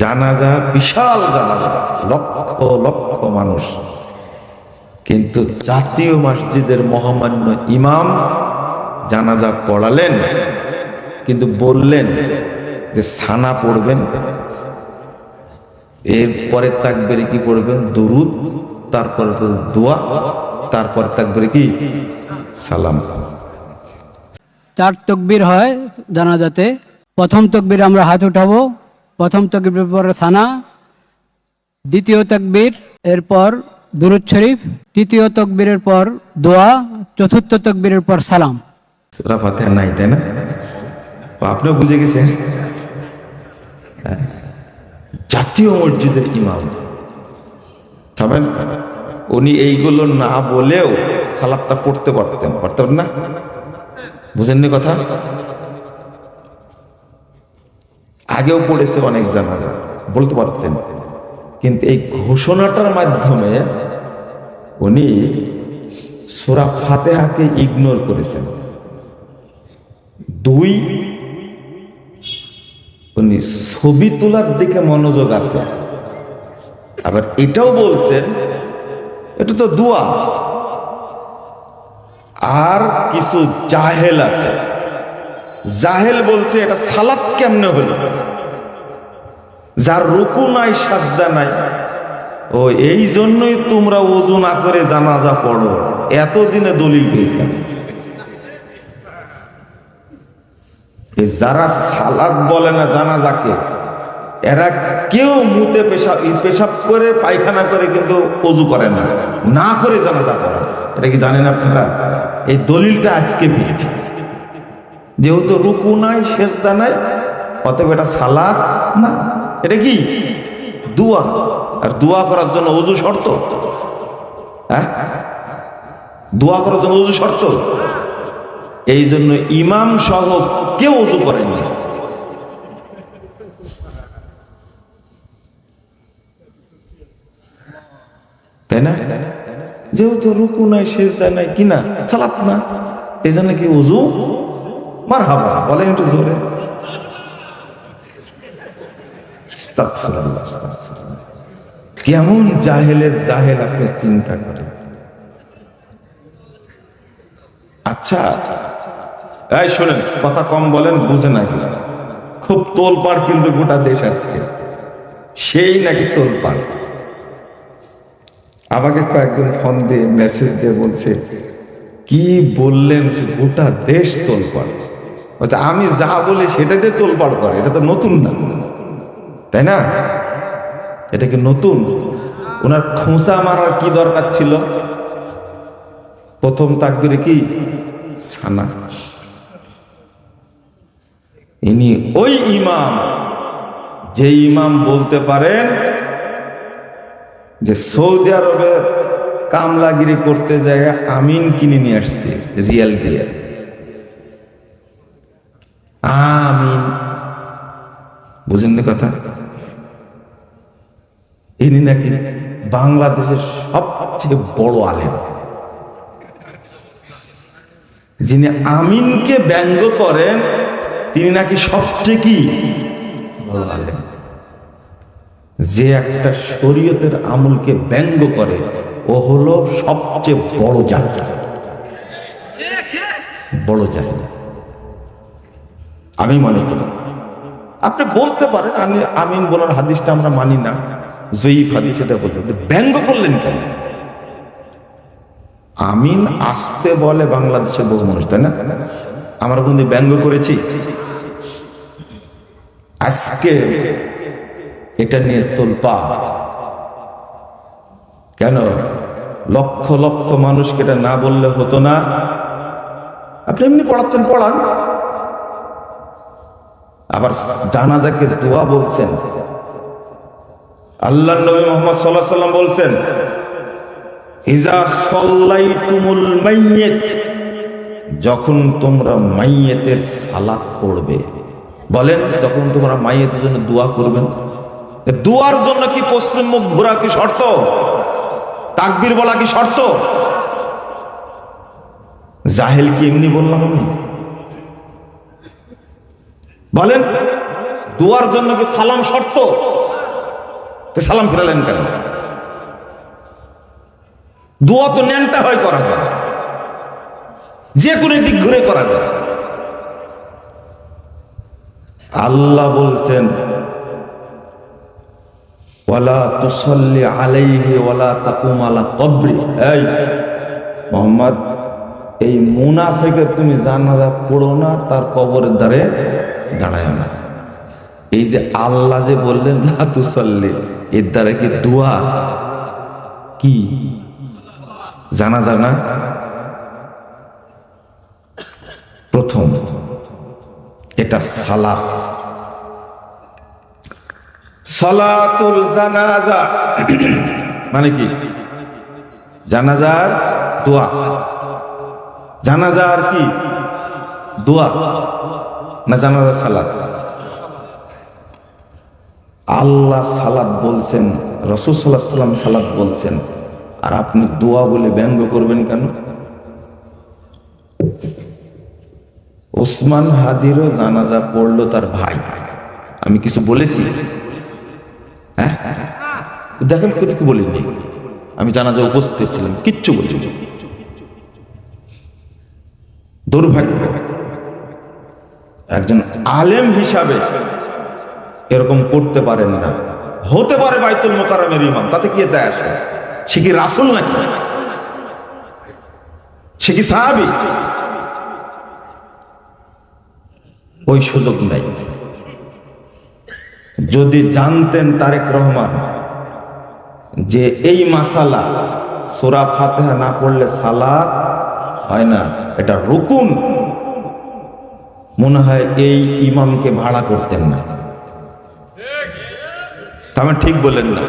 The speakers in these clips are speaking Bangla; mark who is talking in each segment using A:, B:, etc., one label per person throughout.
A: জানাজা, বিশাল জানাজা, লক্ষ লক্ষ মানুষ, কিন্তু জাতীয় মসজিদের মহামান্য ইমাম জানাজা পড়ালেন, কিন্তু বললেন যে সানা পড়বেন, এরপরে তাকবীরে কি পড়বেন? দুরুদ, তারপরে দোয়া, তারপর তাকবীরে কি? সালাম।
B: 4 তাকবীর হয় জানাজাতে। প্রথম তাকবীর আমরা হাত উঠাবো, প্রথম তাকবীরের পর সানা, দ্বিতীয় তাকবীর এরপর দুরূদ শরীফ, তৃতীয় তাকবীরের পর দোয়া, চতুর্থ তাকবীরের পর সালাম।
A: সূরা ফাতিহা নাই, তাই না? আপনিও বুঝে গেছেন। জাতীয় মসজিদের ইমাম, তবে উনি এইগুলো না বলেও সালাতটা পড়তে পারতেন না? বুঝেননি কথা? আগেও পড়েছে অনেক জানাজা, বলতে পারতেন, কিন্তু এই ঘোষণাটার মাধ্যমে উনি সূরা ফাতিহাকে ইগনোর করেছেন। 2, উনি ছবি তোলার দিকে মনোযোগ আছে। আবার এটাও বলছেন এটা তো দোয়া, আর কিছু জাহেল আছে, জাহেল বলছে এটা সালাত কেমনে হলো, যার রুকু নাই সাজদা নাই, ও এই জন্যই তোমরা ওযু না করে জানাজা পড়ো, এতদিনে দলিল পেয়েছে। যারা সালাত বলে না জানাজাকে, এরা কেউ মুতে পেশাব করে পায়খানা করে কিন্তু ওযু করে না, না করে জানাজা পড়ে। এটা কি জানেন আপনারা? এই দলিলটা আজকে পেয়েছি। যেহেতু রুকু নাই সেজদা নাই, অতএব এটা সালাত না, এটা কি? দোয়া। আর দোয়া করার জন্য ওযু শর্ত? হ্যাঁ, দোয়া করার জন্য ওযু শর্ত। এই জন্য ইমাম সহ কেউ ওযু করেনি। তাই না? যেহেতু রুকু নাই সেজদা নাই, কিনা সালাত না, এই জন্য কি ওযু? মারহাবা বলেন একটু জোরে। আস্তাগফিরুল্লাহ, আস্তাগফিরুল্লাহ। কেমন জাহেলের জাহেল আপনি চিন্তা করেন। আচ্ছা, এই শোনেন, কথা কম বলেন, বুঝে নাকি? খুব তোলপাড় কিন্তু গোটা দেশ আজকে, সেই নাকি তোলপাড়। আমাকে কয়েকজন ফোন দিয়ে মেসেজ দিয়ে বলছে, কি বললেন, গোটা দেশ তোলপাড়। আমি যা বলি সেটাতে তোলপাড় করে, এটা তো নতুন না, তাই না? এটা কি নতুন? ওনার খোঁচা মারার কি দরকার ছিল? প্রথম তাকবীরে কি? সানা। ইনি ওই ইমাম, যে ইমাম বলতে পারেন যে সৌদি আরবে কামলাগিরি করতে যায় আমিন কিনে নিয়ে আসছে রিয়াল দিয়ে, আমিন। বুঝেননি কথা? ইনি নাকি বাংলাদেশের সবচেয়ে বড় আলেম, যিনি আমিনকে ব্যঙ্গ করেন তিনি নাকি সবচেয়ে কি বড় আলেম। যে একটা শরীয়তের আমলকে ব্যঙ্গ করে ও হলো সবচেয়ে বড় জাতি, বড় জাতি। আমি মনে করি আপনি বলতে পারেন আমি আমিন বলার হাদিসটা আমরা মানি না, জয়ীফ হাদিস, এটা বলতে ব্যঙ্গ করলেন কেন? আমিন আসতে বলে বাংলাদেশের বহু মানুষ, তাই না? আমরা কোনদিন ব্যঙ্গ করেছি? আজকে এটা নিয়ে তোলপাড় কেন? লক্ষ লক্ষ মানুষকে এটা না বললে হতো না? আপনি এমনি পড়াচ্ছেন, পড়ান। আবার জানাজাকে দোয়া বলছেন। আল্লাহর নবী মুহাম্মদ সাল্লাল্লাহু আলাইহি ওয়াসাল্লাম বলছেন, ইজা সাল্লাইতুমুল মাইয়িত, যখন তোমরা মাইয়িতের সালাত পড়বে, বলেন যখন তোমরা মাইয়িতের জন্য দোয়া করবেন, দোয়ার জন্য কি পশ্চিম মুখ ঘোরা কি শর্ত? তাকবীর বলা কি শর্ত? জাহেল কি এমনি বললাম আমি? বলেন, দোয়ার জন্য কি সালাম শর্ত? তো সালাম ফিরালেন কেন? দোয়া তো ন্যাংটা হয় করা যায়, যে কোনো দিক ঘুরে করা যায়। আল্লাহ বলছেন ওয়ালা তুসাল্লি আলাইহি ওয়ালা তাকুম আলা কবরি। এই মুহাম্মদ, এই মুনাফিকের তুমি জানাজা পড়ো না, তার কবরের ধারে দাঁড়ায় না। এই যে আল্লাহ যে বললেন লা তুসাল্লি, এর দ্বারা কি দোয়া? কি জানাজা না? প্রথম এটা সালাত, সালাতুল জানাজা মানে কি? জানাজার দোয়া। জানাজার কি দোয়া না জানাজার সালাত? আল্লাহ সালাত বলছেন, রাসূল সাল্লাল্লাহু আলাইহি ওয়াসাল্লাম সালাত বলছেন, আর আপনি দোয়া বলে ব্যঙ্গ করবেন কেন? ওসমান হাদিরও জানাজা পড়লো তার ভাই। আমি কিছু বলেছি? হ্যাঁ, দেখেন কিছু বলিনি। আমি জানাজা উপস্থিত ছিলাম, কিচ্ছু বলছি। দুর্ভাগ্য, একজন আলেম হিসাবে এরকম করতে পারেন না। হতে পারে বাইতুল মুকাররমের ইমাম, তাতে কি যায় আসে? সে কি রাসূল নাকি? সে কি সাহাবী? ওই সুযোগ নাই। যদি জানতেন তারেক রহমান যে এই মাসালা সূরা ফাতিহা না পড়লে সালাত হয় না, এটা রুকুন, মনে হয় এই ইমামকে ভাড়া করতেন না। আমি ঠিক বলেন না,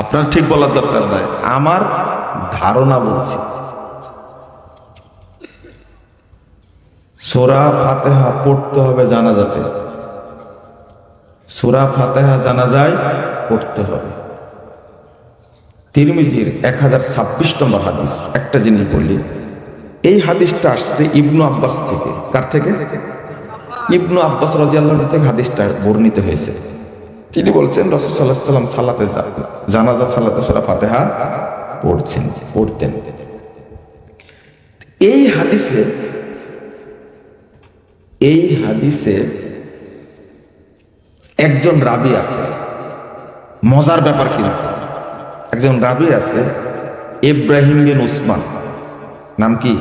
A: আপনার ঠিক বলার দরকার নাই, আমার ধারণা বলছি। সূরা ফাতিহা পড়তে হবে জানাজাতে, সূরা ফাতিহা জানাজায় পড়তে হবে। তিরমিজির 1026 নম্বর হাদিস। একটা জিনিস বলি, এই হাদিসটা আসছে ইবনু আব্বাস থেকে। কার থেকে? ইবনু আব্বাস রাদিয়াল্লাহু আনহু থেকে হাদিসটা বর্ণিত হয়েছে। তিনি বলছেন রাসূল সাল্লাল্লাহু আলাইহি ওয়াসাল্লাম সালাতে জানাজা সালাতে সূরা ফাতিহা পড়তেন। এই হাদিসে একজন রাবী আছে, মজার ব্যাপার কিন্তু। একজন রাবী আছে ইব্রাহিম বিন উসমান, নাম কি?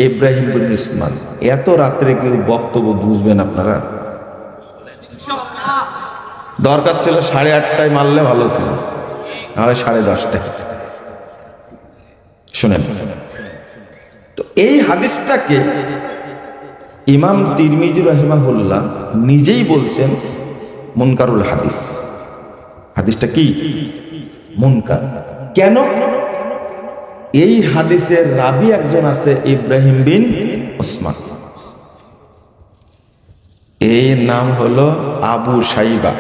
A: ইব্রাহিম বিন উসমান। এত রাত্রে কেউ বক্তব্য বুঝবেন আপনারা? দরকার ছিল 8:30টায় মারলে ভালো ছিল, নাহলে 10:30টায়। শুনেন তো, এই হাদিসটাকে ইমাম তিরমিজি রাহিমাহুল্লাহ নিজেই বলছেন মুনকারুল হাদিস। হাদিসটা কি? মুনকার। কেন? এই হাদিসের রাবী একজন আছে ইব্রাহিম বিন উসমান, এর নাম হলো আবু সাইবা।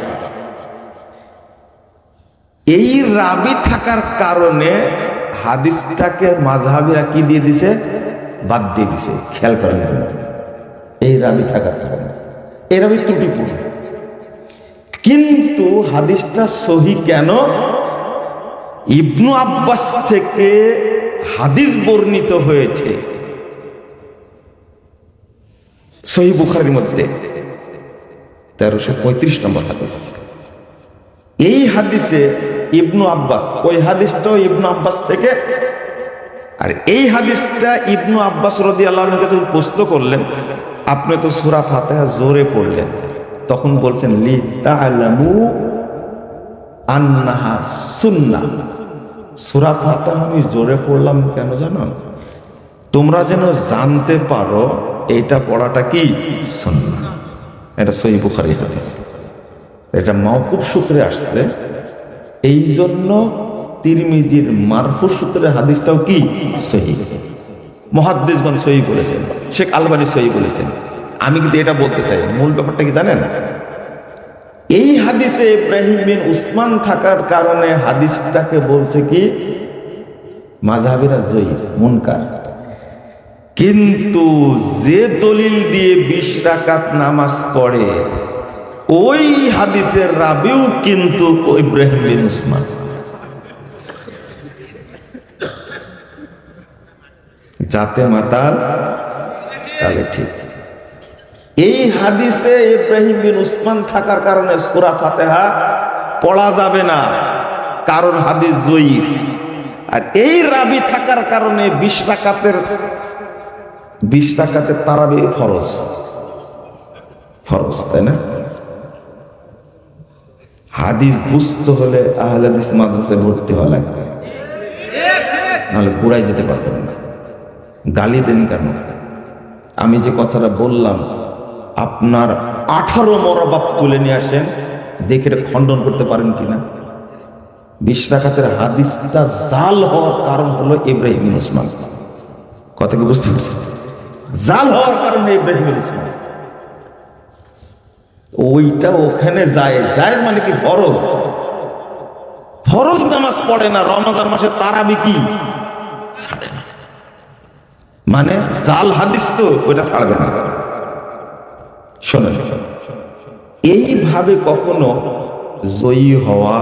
A: এই রাবী থাকার কারণে হাদিসটাকে মাযহাবিরা কি দিয়ে দিছে? বাদ দিয়ে দিছে। খেয়াল করেন, এই রাবী থাকার কারণে এই রাবী ত্রুটিপূর্ণ, কিন্তু হাদিসটা সহিহ কেন? ইবনু আব্বাস থেকে হাদিস বর্ণিত হয়েছে সহিহ বুখারীর মধ্যে 1335 নম্বর হাদিস। এই হাদিসে ইবনু আব্বাস, ওই হাদিসটাও ইবনু আব্বাস থেকে, আর এই হাদিসটা ইবনু আব্বাস রাদিয়াল্লাহু আনহু যখন প্রশ্ন করলেন, আপনি তো সূরা ফাতিহা জোরে পড়লেন, তখন বলছেন লি তা'লামু আন্নাহা সুন্নাহ। সূরা ফাতিহা আমি জোরে পড়লাম কেন জানো? তোমরা যেন জানতে পারো এটা পড়াটা কি সুন্নাহ। এটা সহিহ বুখারীর হাদিস, এটা মাওকুফ সূত্রে আসছে। এই জন্য তিরমিজির মারফু সূত্রে হাদিসটাও কি সহিহ। মুহাদ্দিসগণ সহিহ বলেছেন, শেখ আলবানী সহিহ বলেছেন। আমি কিন্তু এটা বলতে চাই, মূল ব্যাপারটা কি জানেন? এই হাদিসে ইব্রাহিম বিন উসমান থাকার কারণে হাদিসটাকে বলছে কি মাযহাবিরা যঈফ, মুনকার। কিন্তু যে দলিল দিয়ে 20 রাকাত নামাজ পড়ে ওই হাদিসের রাবিও কিন্তু ইব্রাহিম বিন উসমান। যাতে মাতাল তাহলে ঠিক। এই হাদিসে ইব্রাহিম বিন উসমান থাকার কারণে সূরা ফাতিহা পড়া যাবে না, কারণ হাদিস যঈফ। আর এই রাবি থাকার কারণে 20 রাকাতের তারাবি ফরজ, তাই না? হাদিস বুঝতে হলে আহলে হাদিস মাদ্রাসায় ভর্তি হওয়া লাগবে, নাহলে পুরাই যেতে পারবেন না। গালি দেন কেন? আমি যে কথাটা বললাম আপনার 18 মরবাব তুলে নিয়ে আসেন, দেখে এটা খণ্ডন করতে পারেন কিনা। 20 রাকাতের হাদিসটা জাল হওয়ার কারণ হলো ইব্রাহিম বিন উসমান। কথা কি বুঝতে পারছেন? জাল হওয়ার কারণে ইব্রাহিম বিন উসমান। ওইটা ওখানে যায় মানে কি ফরজ নামাজ পড়ে না, রমজান মাসে তারাবি কি ছাড়ে না, মানে জাল হাদিস তো ওইটা ছাড়বে না। শোনেন, এইভাবে কখনো জয়ী হওয়া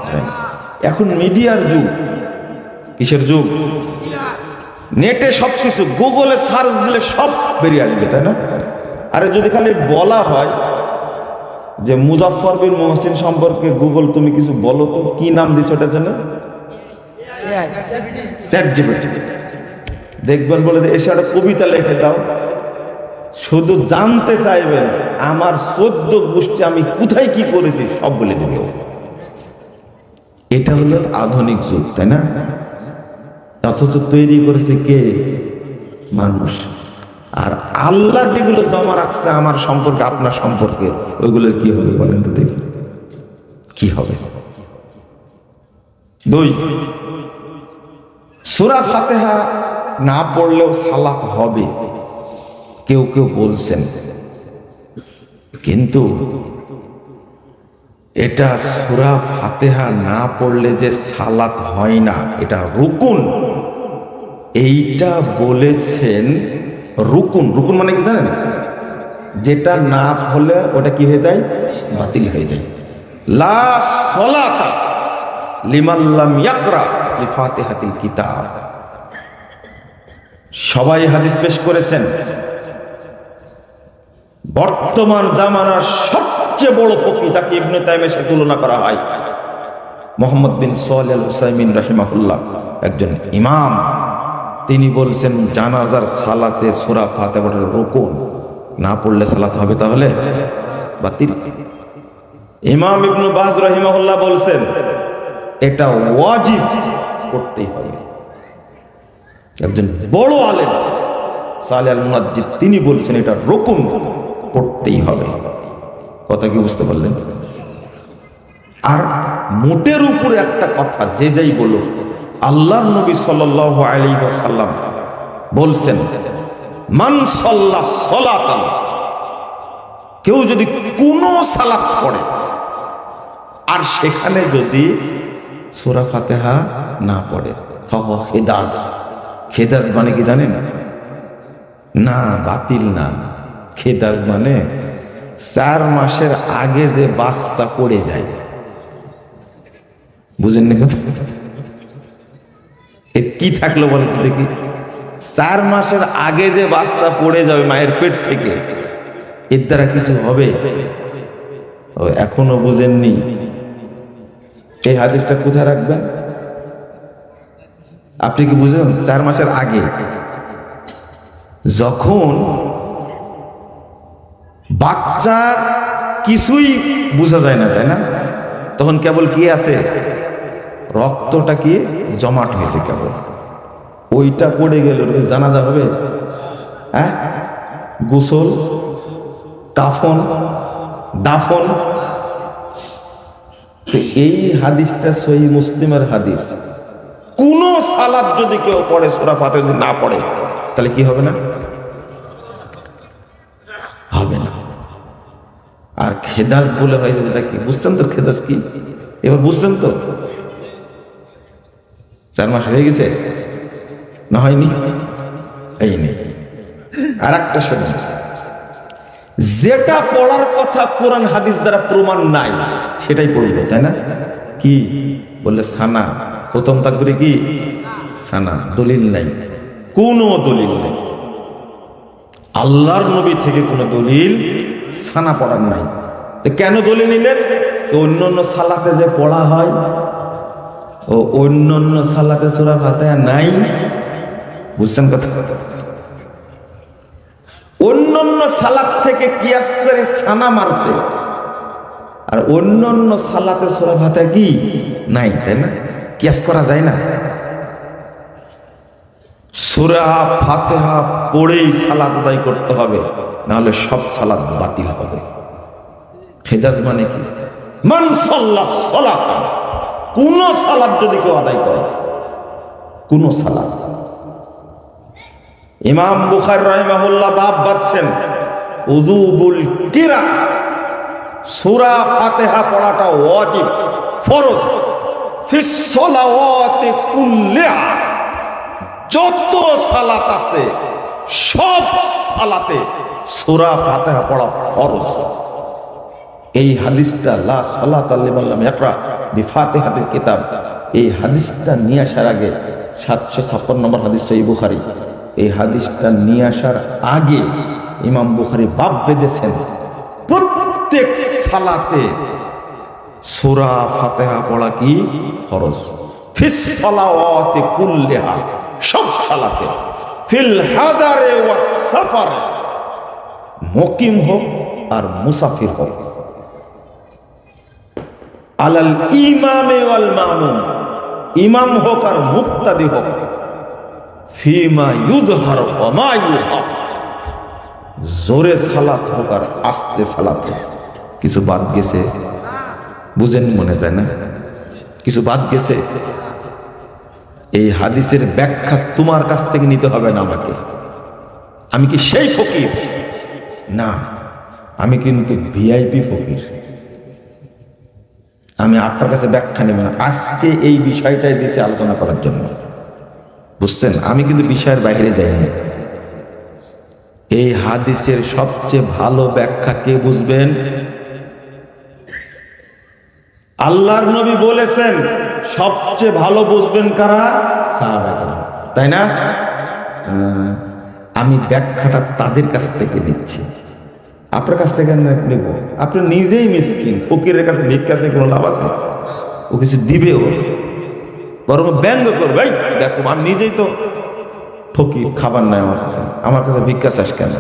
A: যায় না। এখন মিডিয়ার যুগ, কিসের যুগ? নেটে সবকিছু, গুগলে সার্চ দিলে সব বেরিয়ে আসবে, তাই না? আরে যদি খালি বলা হয় যে মুজাফফর বিন মুহসিন সম্পর্কে গুগল তুমি কিছু বলো তো, কি নাম দিছো ওটা জানো? চ্যাটজিপিটি। দেখবেন বলে যে এসে একটা কবিতা লিখে দাও, শুধু জানতে চাইবেন আমার 14 গোষ্ঠী আমি কোথায় কি করেছি সব বলে দেবে। এটা হলো আধুনিক যুগ, তাই না? অথচ তৈরি করেছে কে? মানুষ। আর আল্লাহ যেগুলো জমা রাখছে আমার সম্পর্কে, আপনার সম্পর্কে, ওইগুলোর কি হবে বলেন তো দেখি, কি হবে? 2, সূরা ফাতিহা না পড়লেও সালাত হবে, কেউ কেউ বলছেন, কিন্তু এটা সূরা ফাতিহা না পড়লে যে সালাত হয় না, এটা রুকুন। এইটা বলেছেন রুকুন। রুকুন মানে কি জানেন? যেটা না হলে ওটা কি হয়ে যায়? বাতিল হয়ে যায়। লা সালাতা লিমান লাম ইয়াকরা বিফাতিহাতিল কিতাব। সবাই হাদিস পেশ করেছেন। বর্তমান জামানার সবচেয়ে বড় ফকিহ, যাকে ইবনে তাইমিয়ার সাথে তুলনা করা হয়, মুহাম্মদ বিন সালেহ আল উসাইমিন রাহিমাহুল্লাহ, একজন ইমাম, তিনি বলছেন জানাজার সালাতে সূরা ফাতিহা পড়ার রুকুন, না পড়লে সালাত হবে তাহলে বাতিল। ইমাম ইবনে বাজ রাহিমাহুল্লাহ বলছেন এটা ওয়াজিব, করতেই হবে। একজন বড় আলেম সালেহ আল মুনাজ্জিদ তিনি বলছেন এটা রুকুন, পড়তেই হবে। কথা কি বুঝতে পারলেন? আর মোটের উপরে একটা কথা যে যাই বলো, আল্লাহর নবী সাল্লাল্লাহু আলাইহি ওয়াসাল্লাম বলছেন মান সাল্লা সালাতান, কেউ যদি কোনো সালাত পড়ে আর সেখানে যদি সূরা ফাতিহা না পড়ে, ফাহুয়া খিদাজ। খিদাজ মানে কি জানেন? না, বাতিল না। খিদাজ মানে 4 মাসের আগে যে বাচ্চা পড়ে যায়, বুঝেন না কথা? এর কি থাকলো বলে তো দেখি? 4 মাসের আগে যে বাচ্চা পড়ে যাবে মায়ের পেট থেকে, এর দ্বারা কিছু হবে? এখনো বুঝেননি? এই হাদিসটা কোথায় রাখবেন? আপনি কি বুঝেন? 4 মাসের আগে যখন বাচ্চার কিছুই বোঝা যায় না, তাই না? তখন কেবল কি আছে? রক্তটা কি জমাট হয়েছে কেবল, ওইটা পড়ে গেল, জানাজা হবে? হ্যাঁ, গোসল, কাফন, দাফন। এই হাদিসটা সহিহ মুসলিমের হাদিস। কোন সালাত যদি কেউ পড়ে সূরা ফাতিহা যদি না পড়ে, তাহলে কি হবে না? হবে না। আর খেদাস বলে হয়েছে যেটা কি বুঝছেন তো? খেদাস কি এবার বুঝছেন তো? 4 মাস হয়ে গেছে না হয়নি? এই নেই। আর একটা শোনেন, যেটা পড়ার কথা কোরআন হাদিস দ্বারা প্রমাণ নাই সেটাই পড়বে, তাই না? কি বললে? সানা। প্রথম তাকবীরে কি সানা? দলিল নাই, কোনো দলিল নেই, আল্লাহর নবী থেকে কোনো দলিল সানা পড়ার নাই। তো কেন দলিল নিলেন? অন্য অন্য সালাতে যে পড়া হয়, ও অন্য অন্য সালাতে সূরা ফাতিহা নাই। বুঝছেন কথা? অন্য অন্য সালাত থেকে কিয়াস করে সানা মারছে, আর অন্য অন্য সালাতে সূরা ফাতিহা কি নাই, তাই না? কিয়াস করা যায় না। সূরা ফাতিহা পড়েই সালাত আদায় করতে হবে, না হলে সব সালাত বাতিল হবে। হেদাজ মানে কি? মান সাল্লা সালাতা, কোন সালাত যদি কেউ আদায় করে, কোন সালাত। ইমাম বুখারী রাহিমাহুল্লাহ বাব বাঁধছেন উযুবুল কিরা, সূরা ফাতিহা পড়াটা ওয়াজিব, ফরজ, ফিস সালাওয়াতি কুল্লিহা, যত সালাত আছে সব সালাতে সূরা ফাতিহা পড়া ফরজ। এই হাদিসটা লা সালাতা লিমান লাম ইয়াকরা বিফাতিহাতিল কিতাব, এই হাদিসটা নিয়ে আসার আগে 756 নম্বর হাদিস সহিহ বুখারী, এই হাদিসটা নিয়ে আসার আগে ইমাম বুখারী বাব বেঁধেছেন প্রত্যেক সালাতে সূরা ফাতিহা পড়া কি ফরজ। ফিস সালাওয়াতি কুল্লিহা, সব সালাতে, ফিল হাদারে ওয়াস সাফারে, মুকিম হোক আর মুসাফির হোক, আলাল ইমামে ওয়াল মামুম, ইমাম হোক আর মুক্তাদি হোক, ফিমা ইউযহার ওয়া মা ইউখাফ, জোরে সালাত হোক আর আস্তে সালাত হোক। কিছু বাদ গেছে, বুঝেন মনে, তাই না? কিছু বাদ গেছে। এই হাদিসের ব্যাখ্যা তোমার কাছ থেকে নিতে হবে না আমাকে। আমি কি সেই ফকির? না, আমি কিন্তু ভিআইপি ফকির। আমি আপনার কাছে ব্যাখ্যা নেব না, আজকে এই বিষয়টাই দিয়েছে আলোচনা করার জন্য, বুঝছেন? আমি কিন্তু বিষয়ের বাইরে যাই না। এই হাদিসের সবচেয়ে ভালো ব্যাখ্যা কে বুঝবেন? আল্লাহর নবী বলেছেন সবচেয়ে ভালো বুঝবেন কারা? সাহাবায়ে কেরাম, তাই না? আমি ব্যাখ্যাটা তাদের কাছ থেকে নিচ্ছি, আপনার কাছ থেকে নেব। আপনি নিজেই মিসকিন, ফকিরের কাছে ভিক্ষা চেয়ে কোনো লাভ আছে? ও কিছু দিবেও, বরং ব্যঙ্গ করবে, এই দেখো আমি নিজেই তো ফকির, খাবার নাই আমার কাছে ভিক্ষা চাস কেন?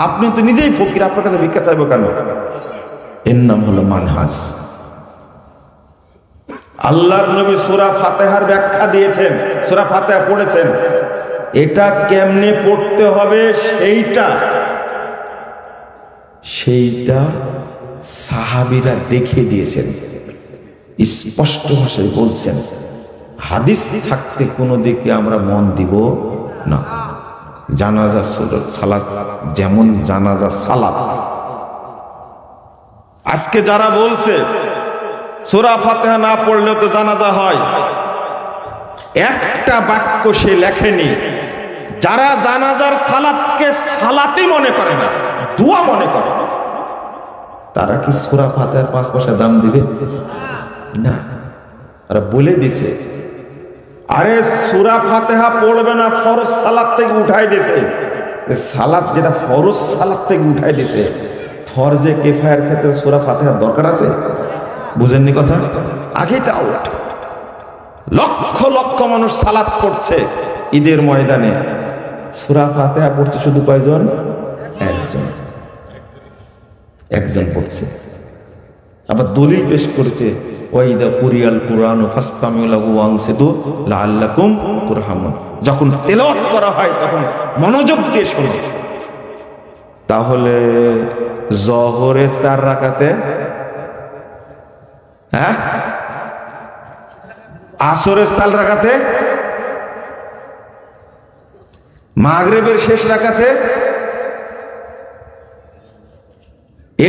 A: আপনি তো নিজেই ফকির, আপনার কাছে ভিক্ষা চাইবো কেন? এর নাম হলো মানহাজ। আল্লাহর নবী সূরা ফাতিহার ব্যাখ্যা দিয়েছেন, সূরা ফাতিহা পড়েছেন, এটা কেমনে পড়তে হবে সেইটা সাহাবীরা দেখে দিয়েছেন, স্পষ্ট ভাষায় বলছেন। হাদিস থাকতে কোনো দিকে আমরা মন দিব না। জানাজা সালাত যেমন জানাজা সালাত, আজকে যারা বলছে সূরা ফাতিহা না পড়লে তো জানাজা হয়, একটা বাক্য সে লেখেনি। যারা জানাজার সালাতকে সালাতই মনে করে না, দোয়া মনে করে, তারা কি সূরা ফাতিহার 5 পয়সা দাম দিবে? না। তারা বলে দিছে, আরে সূরা ফাতিহা পড়বে না, ফরজ সালাত থেকে উঠাই দিছে। সালাত যেটা ফরজ সালাত থেকে উঠাই দিছে, ফরজে কিফায়ার ক্ষেত্রে সূরা ফাতিহার দরকার আছে? বুঝেননি কথা? আগে তো আউট। লক্ষ লক্ষ মানুষ সালাত পড়ছে ঈদের ময়দানে, সূরা ফাতিহা পড়ছে শুধু কয়জন? একজন পড়ছে। আবার দলিল পেশ করেছে, ওয়াইদা কুরিয়াল কুরআন ফাসতামিউ লাহু ওয়ানসিতু লাআল্লাকুম তুরহামুন, যখন তেলাওয়াত করা হয় তখন মনোযোগ দিয়ে শোনো। তাহলে জোহরে 4 রাকাতে, হ্যাঁ, আসরের 4 রাকাতে, মাগরিবের শেষ রাকাতে,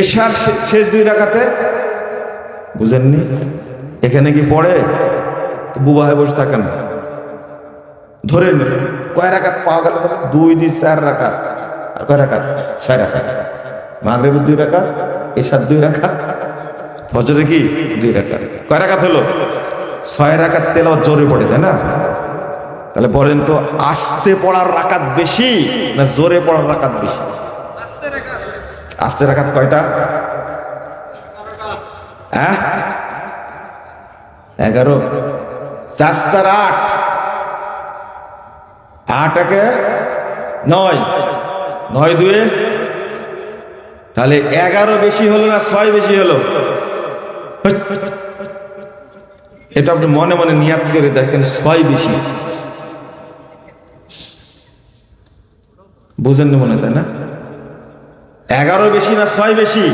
A: এশার শেষ 2 রাকাতে, বুঝেননি? এখানে কি পড়ে? বুবা হয়ে বসে থাকেন, ধরে নিল কয় রাকাত পাওয়া গেল? 2 2 4 রাকাত। আর কয় রাকাত? 6 রাকাত। মাগরিবের 2 রাকাত, এশার 2 রাকাত, ফজরে কি 2 রাকাত। কয় রাকাত হলো? 6 রাকাত তেলাওয়াত জোরে পড়ে, তাই না? তাহলে বলেন তো, আস্তে পড়ার রাকাত বেশি না জোরে পড়ার রাকাত বেশি? আস্তে রাকাত কয়টা? হ্যাঁ, 11। 4 4 8, 8 একে 9, 9 2, তাহলে 11 বেশি হলো না 6 বেশি হলো? এটা আপনি মনে মনে নিয়াত করে দেখেন, 6 বেশি। বুঝেন না মনে, তাই না? 11 বেশি না 6 বেশি?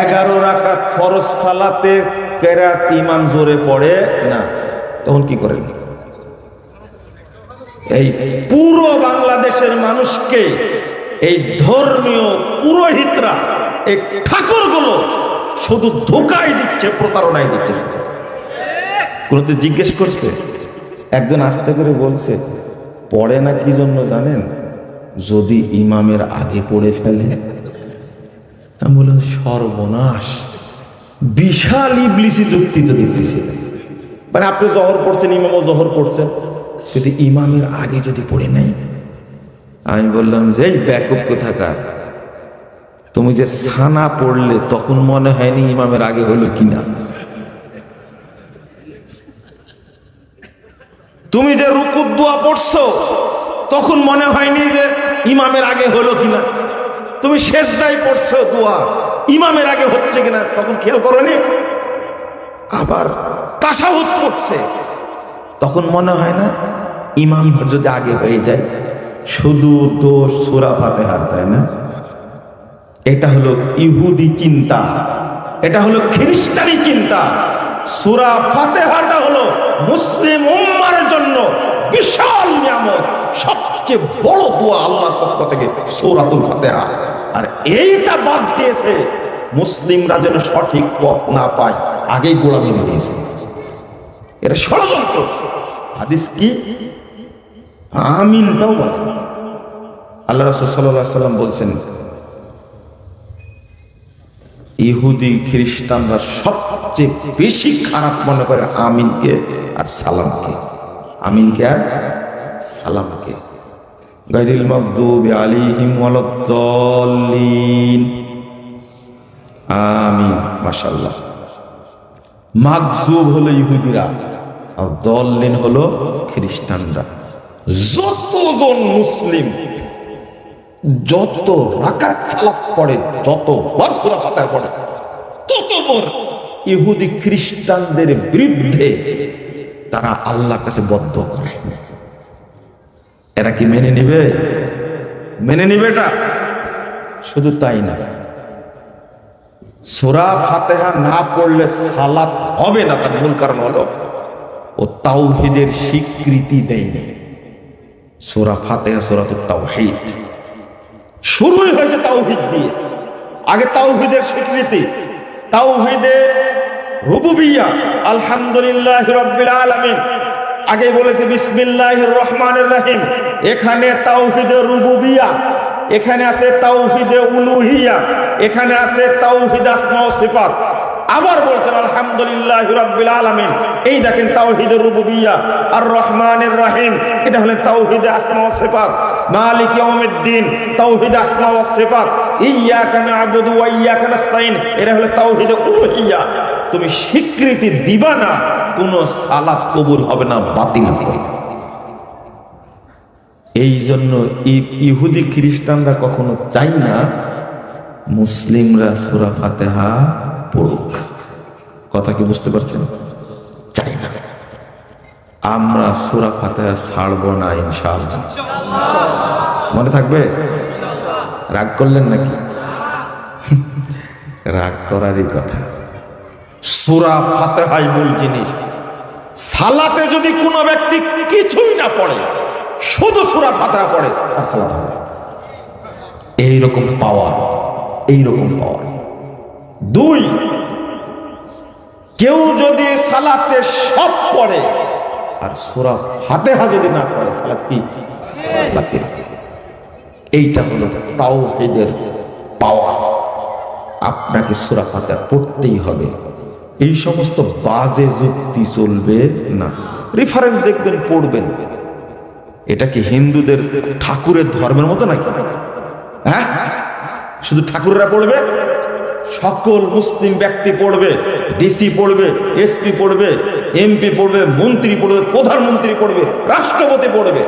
A: 11 রাকাত ফরজ সালাতে কেরাত ইমাম জোরে পড়ে না, তখন কি করেন? এই পুরো বাংলাদেশের মানুষকে এই ধর্মীয় পুরোহিতরা, এই ঠাকুরগুলো শুধু ধোকাই দিচ্ছে, প্রতারণাই দিচ্ছে। কোনদিন জিজ্ঞেস করছে? একজন আস্তে করে বলছে, পড়ে না কি জন্য জানেন? যদি ইমামের আগে পড়ে ফেলে। আমি বললাম, সর্বনাশ, বিশাল ইবলিসি যুক্তি তো দিতেছে। মানে আপনি জহর পড়ছেন, ইমামও জহর পড়ছেন, যদি ইমামের আগে যদি পড়ে নাই। আমি বললাম যে, এই ব্যাকআপ কোথাকার, তুমি যে সানা পড়লে তখন মনে হয়নি ইমামের আগে হলো কিনা? তুমি যে রুকুর দোয়া পড়ছো তখন মনে হয়নি যে ইমামের আগে হলো কিনা? তুমি সেজদায় পড়ছো দোয়া, ইমামের আগে হচ্ছে কিনা তখন খেয়াল করোনি? আবার তাশাহুদ পড়ছে, তখন মনে হয় না ইমাম যদি আগে হয়ে যায়? শুধু দোষ সূরা ফাতিহার, তাই না? এটা হলো ইহুদি চিন্তা, এটা হলো খ্রিস্টানি চিন্তা। সূরা ফাতিহাটা হলো মুসলিম উম্মার জন্য বিশাল নিয়ামত, সবচেয়ে বড় দোয়া আল্লাহর পক্ষ থেকে সূরাতুল ফাতিহা। আর এইটা বাদ দিয়েছে মুসলিমরা যেন সঠিক পথ না পায়, আগেই গোড়া মেরে দিয়েছে। এটা ষড়যন্ত্র। হাদিস কি? আমিনটাও বলে। আল্লাহ রাসূল সাল্লাল্লাহু আলাইহি ওয়াসাল্লাম বলছেন, ইহুদি খ্রিস্টানরা সবচেয়ে বেশি খারাপ মনে করে আমিনকে আর সালামকে। আমিনকে আর সালামকে। গায়রিল মাগদুবি আলাইহিম ওয়ালাদ-দাল্লিন। আমিন। মাশাআল্লাহ। মাগজুব হলো ইহুদিরা আর দাল্লিন হলো খ্রিস্টানরা। যতজন মুসলিম যত রাকাত সালাত পড়ে, যত বার সূরা ফাতিহা পড়ে, ততবার ইহুদি খ্রিস্টানদের বিরুদ্ধে তারা আল্লাহর কাছে বদ্ধ করে। এরা কি মেনে নেবে? মেনে নেবে এটা? শুধু তাই না, সূরা ফাতিহা না পড়লে সালাত হবে না। তার মূল কারণ হলো ও তাওহীদের স্বীকৃতি দেয়নি। সূরা ফাতিহা সূরাতুত তাওহীদ, শুরুই হয়েছে তাওহীদ দিয়ে। আগে তাওহীদের স্বীকৃতি, তাওহীদের রুবুবিয়্যাহ, আলহামদুলিল্লাহি রাব্বিল আলামিন। আগে বলেছে বিসমিল্লাহির রহমানির রহিম। এখানে তাওহীদের রুবুবিয়্যাহ, এখানে আছে তাওহীদে উলুহিয়্যাহ, এখানে আছে তাওহীদ আসমা ও সিফাত। আবার বলছেন আলহামদুলিল্লাহি রাব্বিল আলামিন। এই দেখেন তাওহীদের রুবুবিয়্যাহ, আর রহমানির রহিম, এটা হলো তাওহীদে আসমা ও সিফাত। মালিক ইয়াউমিদ্দিন, তাওহীদ আসমা ও সিফাত। ইয়্যাকা না'বুদু ওয়া ইয়্যাকা নাস্তাইন, এটা হলো তাওহীদে উলুহিয়্যাহ। তুমি স্বীকৃতি দিবা না, কোন সালাত কবুল হবে না, বাতিল হবে। এই জন্য ইহুদি খ্রিস্টানরা কখনো চাই না মুসলিমরা সূরা ফাতিহা পড়ুক। কথা কি বুঝতে পারছেন? চাই না। আমরা সূরা ফাতিহা ছাড়বো না ইনশাআল্লাহ। মনে থাকবে? রাগ করলেন নাকি? রাগ করারই কথা। সূরা ফাতিহাই মূল জিনিস। সালাতে যদি কোনো ব্যক্তি কিছুই না পড়ে, শুধু সূরা ফাতিহা পড়ে, তার সালাত হবে। এইরকম পাওয়ার, এইরকম পাওয়ার। 2, কেউ যদি সালাতে সব পড়ে আর সূরা ফাতিহা যদি না পড়ে সালাত কি বাতিল। এইটা হলো তাওহীদের পাওয়ার। আপনাকে সূরা ফাতিহা পড়তেই হবে। এই সমস্ত বাজে যুক্তি চলবে না। রেফারেন্স দেখবেন, পড়বেন। এটা কি হিন্দুদের ঠাকুরের ধর্মের মতো নাকি? হ্যাঁ, শুধু ঠাকুররা পড়বে? সকল মুসলিম ব্যক্তি পড়বে, ডিসি পড়বে, এসপি পড়বে, এমপি পড়বে, মন্ত্রী পড়বে, প্রধানমন্ত্রী পড়বে, রাষ্ট্রপতি পড়বে,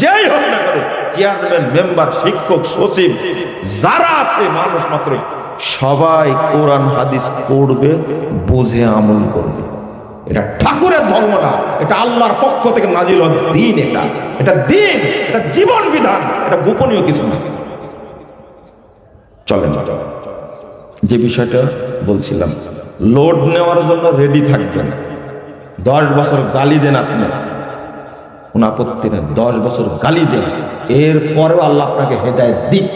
A: যাই হোক না করে, চেয়ারম্যান, মেম্বার, শিক্ষক, সচিব যারা আছে মানুষ মাত্র সবাই কোরআন হাদিস পড়বে, বুঝে আমল করবে। এটা ঠাকুরের ধর্ম না, এটা আল্লাহর পক্ষ থেকে নাজিল হওয়া দিন। এটা দিন, এটা জীবন বিধান, এটা গোপনীয় কিছু না। চলেন, যে বিষয়টা বলছিলাম, লোড নেওয়ার জন্য রেডি থাকবেন। 10 বছর গালি দেন আপনি, কোন আপত্তি নেই, 10 বছর গালি দেন, এরপরেও আল্লাহ আপনাকে হেদায়েত দিক,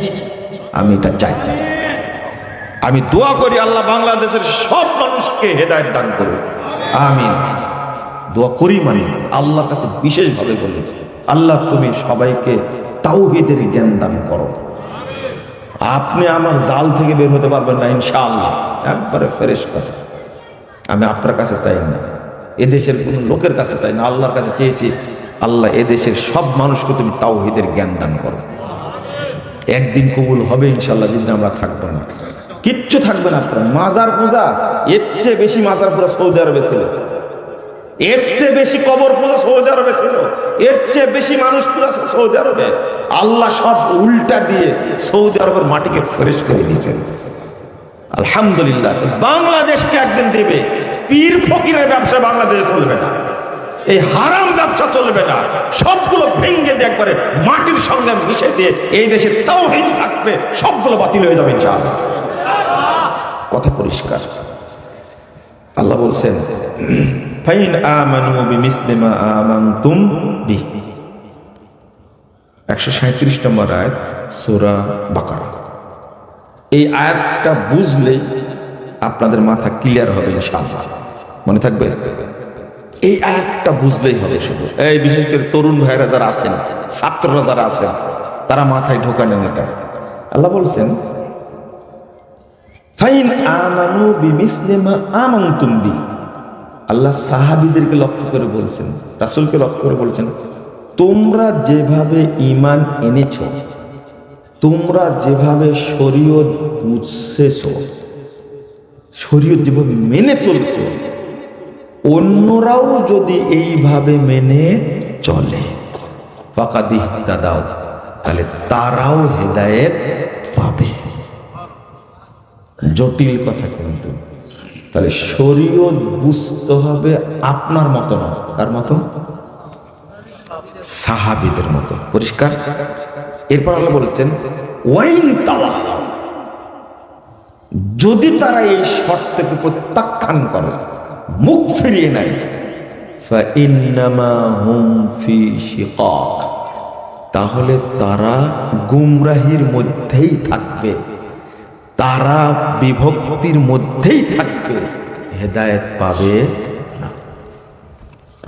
A: আমি এটা চাই। আমি দোয়া করি আল্লাহ বাংলাদেশের সব মানুষকে হেদায়েত দান করুন, আমিন। দোয়া করি, মানে আল্লাহর কাছে বিশেষভাবে বলি, আল্লাহ তুমি সবাইকে তাওহীদের জ্ঞান দান করো। আপনি আমার জাল থেকে বের হতে পারবেন না ইনশাআল্লাহ, একবারে ফ্রেশ কথা। আমি আপনার কাছে চাই না, এদেশের কোন লোকের কাছে চাই না, আল্লাহর কাছে চেয়েছি, আল্লাহ এদেশের সব মানুষকে তুমি তাওহীদের জ্ঞান দান করো। একদিন কবুল হবে ইনশাআল্লাহ, যেদিন আমরা থাকবো না, কিচ্ছু থাকবে না। আপনার মাজার পূজা, এর চেয়ে বেশি মাজার পূজা সৌদি আরবে ছিল, এর চেয়ে বেশি কবর পূজা সৌদি আরবে ছিল, এর চেয়ে বেশি মানুষ পূজা সৌদি আরবে। আল্লাহ সব উল্টা দিয়ে সৌদি আরবের মাটিকে ফ্রেশ করে দিয়েছেন, আলহামদুলিল্লাহ। বাংলাদেশকে একদিন দেবে। পীর ফকিরের ব্যবসা বাংলাদেশে চলবে না, এই হারাম ব্যবসা চলবে না, সবগুলো ভেঙে দিয়ে একবারে মাটির সঙ্গে মিশে দিয়ে এই দেশে তাওহীদ থাকবে, সবগুলো বাতিল হয়ে যাবে ইনশাআল্লাহ। কথা পরিষ্কার। আল্লাহ বলছেন, ফাইন আমানু বিমিসলি মা আমানতুম বিহি, 137 নম্বর আয়াত সূরা বাকারা। এই আয়াতটা বুঝলেই আপনাদের মাথা ক্লিয়ার হবে ইনশাআল্লাহ, মনে থাকবে। এই আয়াতটা বুঝলেই হবে শুধু। এই বিশেষ করে তরুণ ভাইরা যারা আছেন, ছাত্ররা যারা আছেন, তারা মাথায় ঢোকা নেন এটা। আল্লাহ বলছেন, ফাইন আমানু বিমিসলি মা আমানতুম বিহি। আল্লাহ সাহাবীদেরকে লক্ষ্য করে বলছেন, রাসূলকে লক্ষ্য করে বলছেন, তোমরা যেভাবে ঈমান এনেছো, তোমরা যেভাবে শরীয়ত বুঝেছো, শরীয়ত যেভাবে মেনে চলছো, অন্যরাও যদি এইভাবে মেনে চলে, ফাকাদ ইহতাদাও, তাহলে তারাও হেদায়েত পাবে। জটিল কথা কিন্তু। তাহলে শরীয়ত বুঝতে হবে আপনার মতো না, কার মতো? সাহাবীদের মতো। পরিষ্কার। এরপর আল্লাহ বলেছেন, ওয়াইন তাওয়াল্লাউ, যদি তারা এই শর্তকে প্রত্যাখ্যান করে, মুখ ফিরিয়ে নেয়, ফাইন্নামা হুম ফি শিকাক, তাহলে তারা গুমরাহির মধ্যেই থাকবে, তারা বিভক্তির মধ্যেই থাকবে, হেদায়েত পাবে না।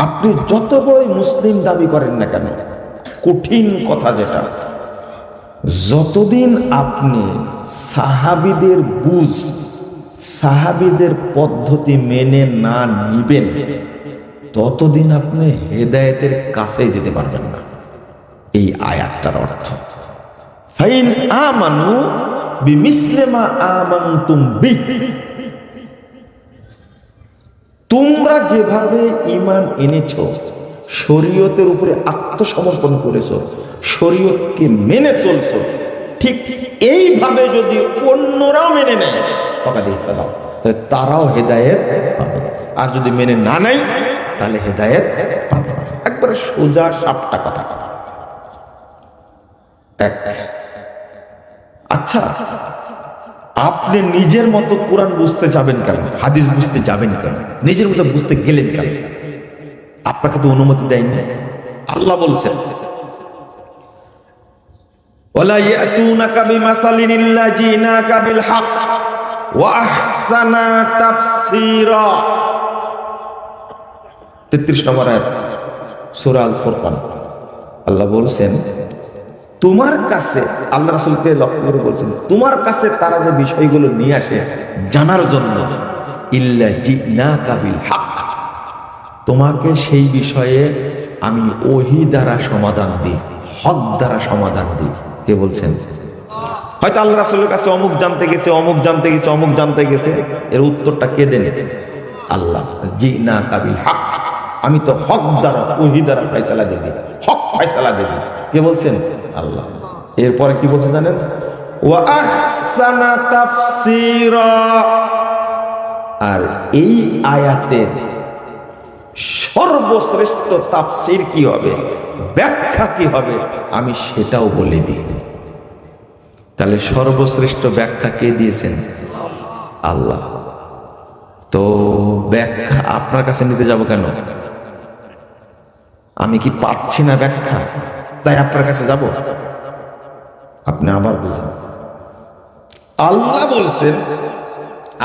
A: আপনি যত বড়ই মুসলিম দাবি করেন না কেন, কঠিন কথা যেটা, যতদিন আপনি সাহাবীদের বুঝ, সাহাবীদের পদ্ধতি মেনে না নিবেন, ততদিন আপনি হেদায়েতের কাছেই যেতে পারবেন না। এই আয়াতটার অর্থ, ফাইন আমানু বিমিসলি মা আমানতুম বিহি, তোমরা যেভাবে ঈমান এনেছো, শরীয়তের উপরে আত্মসমর্পণ করেছো, শরীয়তকে মেনে চলছো, ঠিক এইভাবে যদি অন্যরাও মেনে নেয়, ফাকাদ ইহতাদাও, তাহলে তারাও হেদায়েত পাবে। আর যদি মেনে না নেয়, তাহলে হেদায়েত পাবে না। একবারে সোজা সাপটা কথা। আচ্ছা, আপনি নিজের মতো কোরআন বুঝতে যাবেন কেন, হাদিস বুঝতে যাবেন কেন, নিজের মতো বুঝতে গেলেন কেন? আপনাকে তো অনুমতি দেয়নি। আল্লাহ বলছেন, ওয়ালা ইয়াতুনাকা বিমাসালিন ইল্লা জিনাকা বিল হক ওয়া আহসানা তাফসীরা। 33 নম্বর আয়াত। সূরা আল ফুরকান। আল্লাহ বলছেন তোমার কাছে, আল্লাহ রাসূলকে লক্ষ্য করে বলছেন, তোমার কাছে তারা যে বিষয়গুলো নিয়ে আসে জানার জন্য, ইল্লা জিনাকা বিল হক, তোমাকে সেই বিষয়ে আমি ওহী দ্বারা সমাধান দিই, হক দ্বারা সমাধান দিই। কে বলছেন? হয়তো আল্লাহ রাসূলের কাছে অমুক জানতে গেছে, অমুক জানতে গেছে, অমুক জানতে গেছে, এর উত্তরটা কে দেন? আল্লাহ। জিনাকা বিল হক, আমি তো হক দ্বারা, ওহী দ্বারা ফয়সালা দিই, হক ফয়সালা দিই। কে বলছেন? আল্লাহ। এরপরে কি বলছেন জানেন? ওয়া আহসানা তাফসীরা, আর এই আয়াতের সর্বশ্রেষ্ঠ তাফসীর কি হবে, ব্যাখ্যা কি হবে, আমি সেটাও বলে দিই। তাহলে সর্বশ্রেষ্ঠ ব্যাখ্যা কে দিয়েছেন? আল্লাহ। তো ব্যাখ্যা আপনার কাছে নিতে যাব কেন? আমি কি পাচ্ছি না ব্যাখ্যা, তাই আপনার কাছে যাব? আপনি আবার বুঝেন, আল্লাহ বলছেন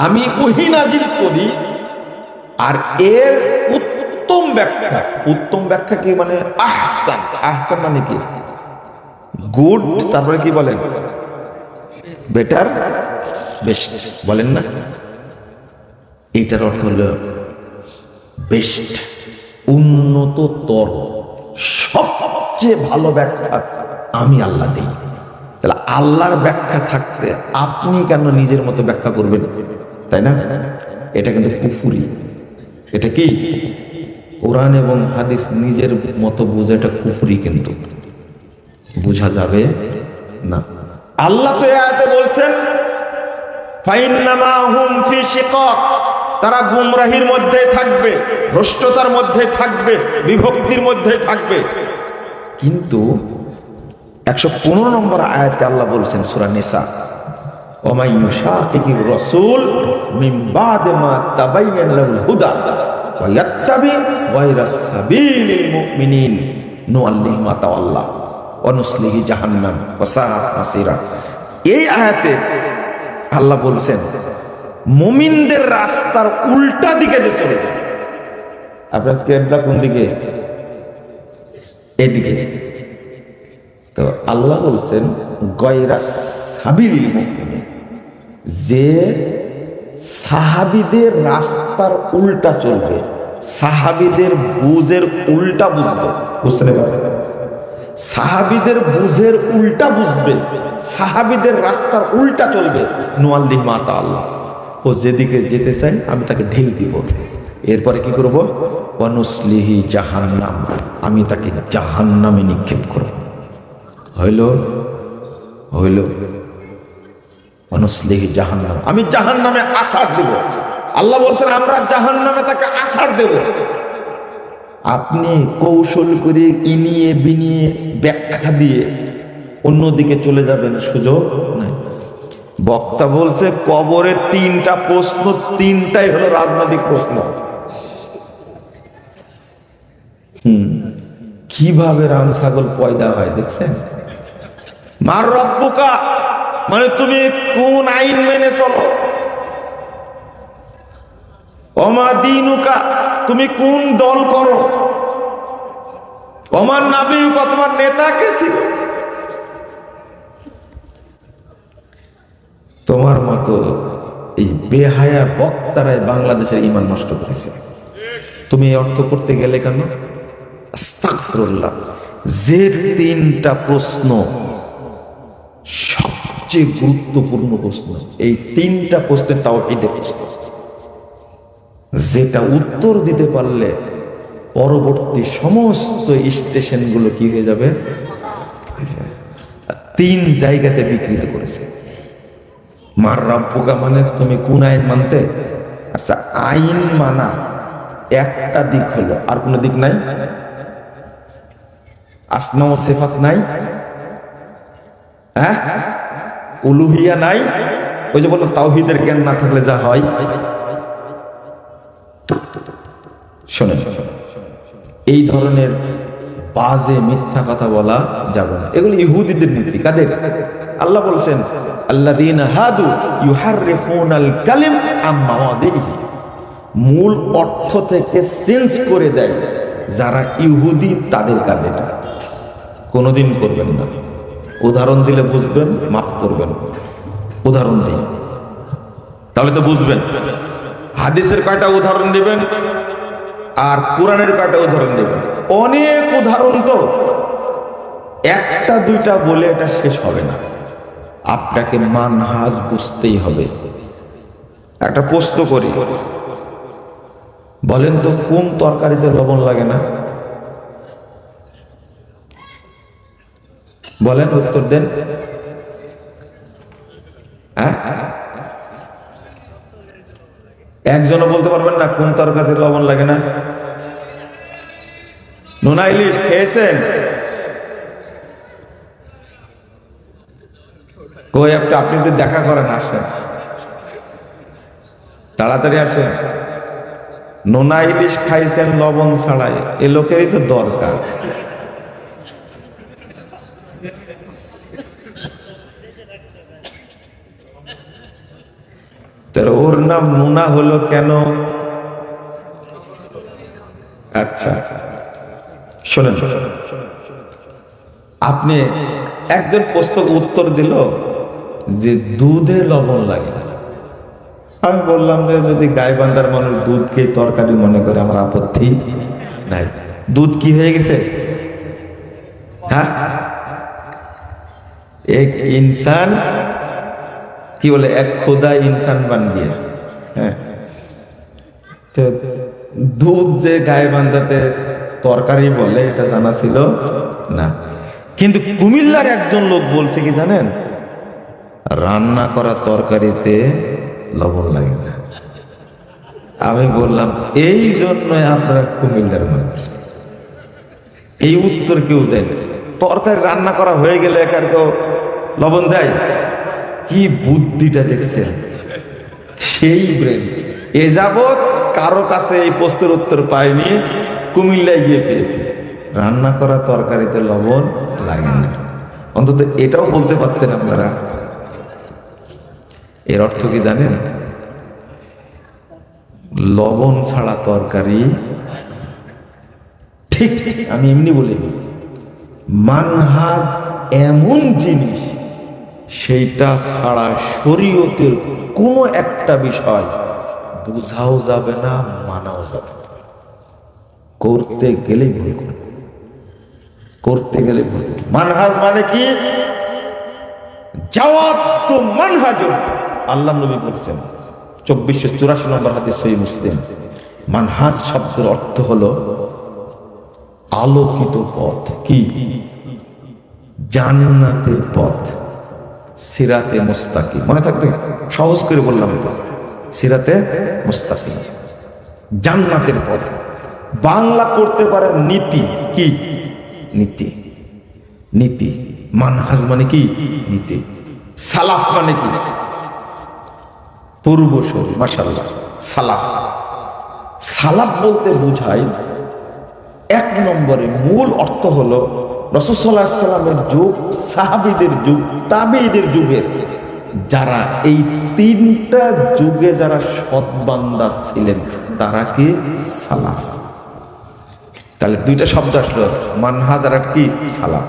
A: আমি ওহী নাজিল করি, আর এর উত্তম ব্যাখ্যা, উত্তম ব্যাখ্যা কি মানে আহসান, আহসান মানে কি? গুড, তারপরে কি বলেন? বেটার, বেস্ট বলেন না? এইটার অর্থ হলো বেস্ট, উন্নততর, সবচেয়ে ভালো ব্যাখ্যা আমি আল্লাহ দিই। তাহলে আল্লাহর ব্যাখ্যা থাকতে আপনি কেন নিজের মতো ব্যাখ্যা করবেন? তাই না? এটা কিন্তু কুফরি। এটা কি? কোরআন এবং হাদিস নিজের মতো বোঝা, এটা কুফরি, কিন্তু বোঝা যাবে না। আল্লাহ তো এই আয়াতে বলছেন ফাইন্নামা হুম ফি শিকাক, তারা গুমরাহির মধ্যে থাকবে, ভ্রষ্টতার মধ্যে থাকবে, বিভক্তির মধ্যে থাকবে। কিন্তু 115 নম্বর আয়াতে আল্লাহ বলছেন সূরা নিসা, ওয়া মান ইউশাকিকির রাসূল মিন বাদি মা তাবায়্যানা লাহুল হুদা ওয়া ইয়াত্তাবি গায়রা সাবিলিল মুমিনিন নুআল্লিহি মা তাওয়াল্লা ওয়া নুসলিহি জাহান্নাম ওয়া সাআত মাসীরা। এই আয়াতে আল্লাহ বলছেন মুমিনদের রাস্তার উল্টা দিকে যে চলে যায়। আপনার কেবলা কোন দিকে? এদিকে। তো আল্লাহ বলছেন গায়রা সাবিলিল মুমিনিন, যে সাহাবীদের রাস্তার উল্টা চলবে, সাহাবীদের বুঝের উল্টা বুঝবে। বুঝতে পারছেন? সাহাবীদের বুঝের উল্টা বুঝবে, সাহাবীদের রাস্তার উল্টা চলবে। নুআল্লিহি মা তাআল্লা, ও যেদিকে যেতে চাই আমি তাকে ঢেল দিব। এরপরে কি করব? ওয়া নুসলিহি জাহান্নাম, আমি তাকে জাহান্নামে নিক্ষেপ করব। হইল হইল ওয়া নুসলিহি জাহান্নাম, আমি জাহান্নামে আছাড় দেব। আল্লাহ বলছেন আমরা জাহান্নামে তাকে আছাড় দেব। আপনি কৌশল করে ইনিয়ে বিনিয়ে ব্যাখ্যা দিয়ে অন্যদিকে চলে যাবেন, সুযোগ নাই। বক্তা বলছে কবরে 3টা প্রশ্ন, 3টাই হলো রাজনৈতিক প্রশ্ন। কিভাবে রাম ছাগল পয়দা হয় দেখছেন? মার রব্বুকা মানে তুমি কোন আইন মেনে চলো, ওমা দীনুকা তুমি কোন দল করো, ওমান নাবিয়ুকা তোমার নেতা কে ছিল। তোমার মতো এই বেহায়া বক্তারাই বাংলাদেশের ঈমান নষ্ট করেছে। তুমি এই অর্থ করতে গেলে কেন? আস্তাগফিরুল্লাহ। যে 3টা প্রশ্ন সবচেয়ে গুরুত্বপূর্ণ প্রশ্ন, এই 3টা প্রশ্নের তাওহীদের প্রশ্ন, যেটা উত্তর দিতে পারলে পরবর্তী সমস্ত স্টেশনগুলো কি হয়ে যাবে? 3 জায়গাতে বিকৃত করেছে। মার রব্বুকা মানে তুমি কোন আইন মানতে? আচ্ছা, আইন মানা একটা দিক হলো, আর কোন দিক নাই? আসমা ও সিফাত নাই, হ্যাঁ, উলুহিয়া নাই। ওই যে বললো তাওহীদের জ্ঞান না থাকলে যা হয়। শোনেন, এই ধরনের বাজে মিথ্যা কথা বলা যাবে না। এগুলো ইহুদিদের নীতি। কাদের? আল্লাহ বলছেন আল্লাযীনা হাদু ইউহাররিফুনাল কালিম আম মাওয়াদিহি, মূল অর্থ থেকে চেঞ্জ করে দেয় যারা ইহুদি তাদের কাজ এটা, কোনোদিন করবেন না। উদাহরণ দিলে বুঝবেন, মাফ করবেন। উদাহরণ দিই তাহলে তো বুঝবেন। হাদিসের কয়টা উদাহরণ দিবেন আর কোরআনের কয়টা উদাহরণ দিবেন? অনেক উদাহরণ, তো একটা দুইটা বলে এটা শেষ হবে না। আপনাকে মানহাজ বুঝতেই হবে। একটা প্রশ্ন করি, বলেন তো কোন তরকারিতে লবণ লাগে না? বলেন, উত্তর দেন। হ্যাঁ, একজনও বলতে পারবেন না কোন তরকারিতে লবণ লাগে না? নোনা ইলিশ খেয়েছেন? কই আপনি একটু দেখা করেন, আসেন, তাড়াতাড়ি আসেন। নোনা ইলিশ খাইছেন লবণ ছাড়াই, এ লোকেরই তো দরকার। ওর নাম নোনা হলো কেন? আচ্ছা শোনেন, আপনি একজন প্রশ্নক উত্তর দিল যে দুধে লবণ লাগে। আমি বললাম যে যদি গাইবান্ধার মানুষ দুধ খেয়ে তরকারি মনে করে আমার আপত্তি নাই। দুধ কি হয়ে গেছে? হ্যাঁ, এক ইনসান কি বলে, এক খোদা ইনসান বান গিয়া। হ্যাঁ, তো দুধ যে গাইবান্ধাতে তরকারি বলে এটা জানা ছিল না। কিন্তু কুমিল্লার একজন লোক বলছে কি জানেন, রান্না করা তরকারিতে লবণ লাগে না। আমি বললাম এই জন্যই আপনারা কুমিল্লার মানুষ। এই উত্তর কেউ দেয় না। তরকারি রান্না করা হয়ে গেলে একার কেউ লবণ দেয়? কি বুদ্ধিটা দেখছেন, সেই ব্রেন। এ যাবৎ কারো কাছে এই প্রশ্নের উত্তর পাইনি, কুমিল্লায় গিয়ে পেয়েছি। রান্না করা তরকারিতে লবণ লাগে না। অন্তত এটাও বলতে পারতেন আপনারা। এর অর্থ কি জানেন? লবণ ছাড়া তরকারি ঠিক, আমি এমনি বলি, মানহাজ এমন জিনিস সেইটা ছাড়া শরীয়তের কোনো একটা বিষয় বুঝাও যাবে না, মানাও যাবে না। করতে গেলে ভুল করবে, করতে গেলে ভুল। মানহাজ মানে কি? জাওয়াত মানহাজ, আল্লাহ নবী বলছেন 2484 নম্বর হাদিস সহিহ মুসলিম। মানহাজ শব্দের অর্থ হলো আলোকিত পথ। কি? জান্নাতের পথ, সিরাতে মুস্তাকিম। মনে থাকবে, সহজ করে বললাম তো, সিরাতে মুস্তাকিম, জান্নাতের পথ। বাংলা করতে পারে নীতি। কি? নীতি, নীতি। মানহাজ মানে কি? নীতি। সালাফ মানে কি? পূর্বসূরি। মাশাআল্লাহ, সালাফ। সালাফ বলতে বুঝায় এক নম্বরে মূল অর্থ হলো রাসূল সাল্লাল্লাহু আলাইহি ওয়াসাল্লামের যুগ, সাহাবীদের যুগ, তাবেঈদের যুগের যারা এই তিনটা যুগে যারা সৎ বান্দা ছিলেন তারা কি? সালাফ। তাহলে দুইটা শব্দ আসলো, মানহাজ আর কি? সালাফ।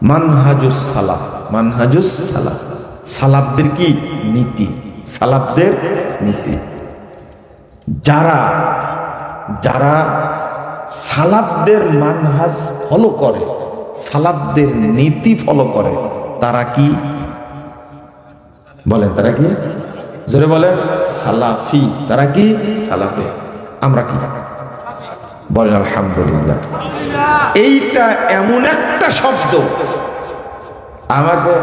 A: মানহাজুস সালাফ, মানহাজুস সালাফ। সালাফদের কি? নীতি, সালাফদের নীতি। যারা যারা সালাফদের মানহাজ ফলো করে, সালাফদের নীতি ফলো করে, তারা কি বলেন? তারা কি? জোরে বলেন। সালাফি। তারা কি? সালাফি। আমরা কি বলেন? আলহামদুলিল্লাহ। এইটা এমন একটা শব্দ আমাকে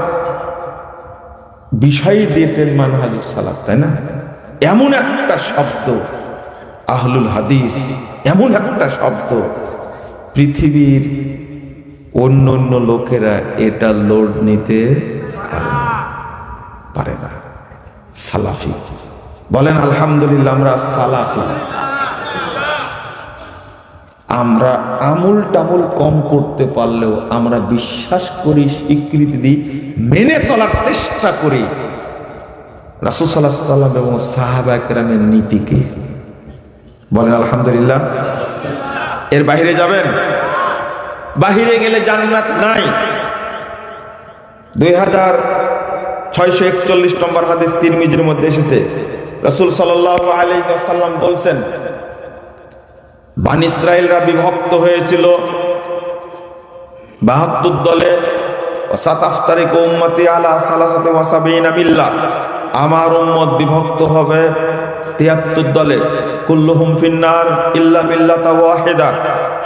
A: বিষয় দিয়েছেন মানহাজুস সালাফ, তাই না? এমন একটা শব্দ আহলুল হাদিস, এমন একটা শব্দ পৃথিবীর অন্য অন্য লোকেরা এটা লোড নিতে পারে না। সালাফি বলেন। আলহামদুলিল্লাহ, আমরা সালাফি। আমরা আমুল টামুল কম করতে পারলেও আমরা বিশ্বাস করি, স্বীকৃতি দিই, মেনে চলার চেষ্টা করি রাসূল সাল্লাল্লাহু আলাইহি ওয়াসাল্লাম এবং সাহাবা কেরামের নীতিকে। বলেন আলহামদুলিল্লাহ। এর বাইরে যাবেন? বাহিরে গেলে জান্নাত নাই। 2641 নম্বর হাদিস তিরমিজির মধ্যে এসেছে, রাসূল সাল্লাল্লাহু আলাইহি ওয়াসাল্লাম বলছেন, বনী ইসরাইলরা বিভক্ত হয়েছিল 72 দলে। ওয়াসাতাফতারিকু উম্মতি আলা সালাসাতি ওয়া সাবিনা মিল্লাহ, আমার উম্মত বিভক্ত হবে 73 দলে। কুল্লুহুম ফিন্নার ইল্লা মিল্লাতা ওয়াহিদা,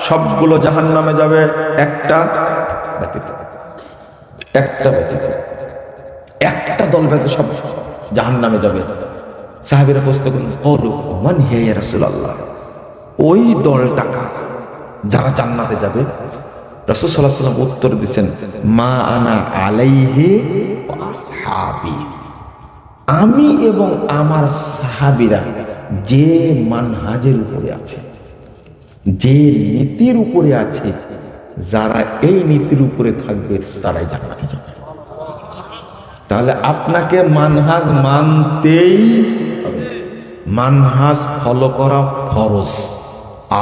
A: সবগুলো জাহান্নামে যাবে একটা ব্যতীত। একটা ব্যতীত, একটা দল ব্যতীত সব জাহান্নামে যাবে। সাহাবীরা প্রশ্ন করলেন, ক্বালু মান হিয়া ইয়া রাসূলুল্লাহ, ওই দলটা কারা যারা জান্নাতে যাবে? রাসূল সাল্লাল্লাহু আলাইহি ওয়াসাল্লাম উত্তর দিয়েছেন, মা আনা আলাইহি ওয়া আসহাবি, আমি এবং আমার সাহাবীরা যে মানহাজের উপরে আছে, যে নীতির উপরে আছে, যারা এই নীতির উপরে থাকবে তারাই জান্নাতে যাবে। তাহলে আপনাকে মানহাজ মানতেই হবে, মানহাজ ফলো করা ফরজ,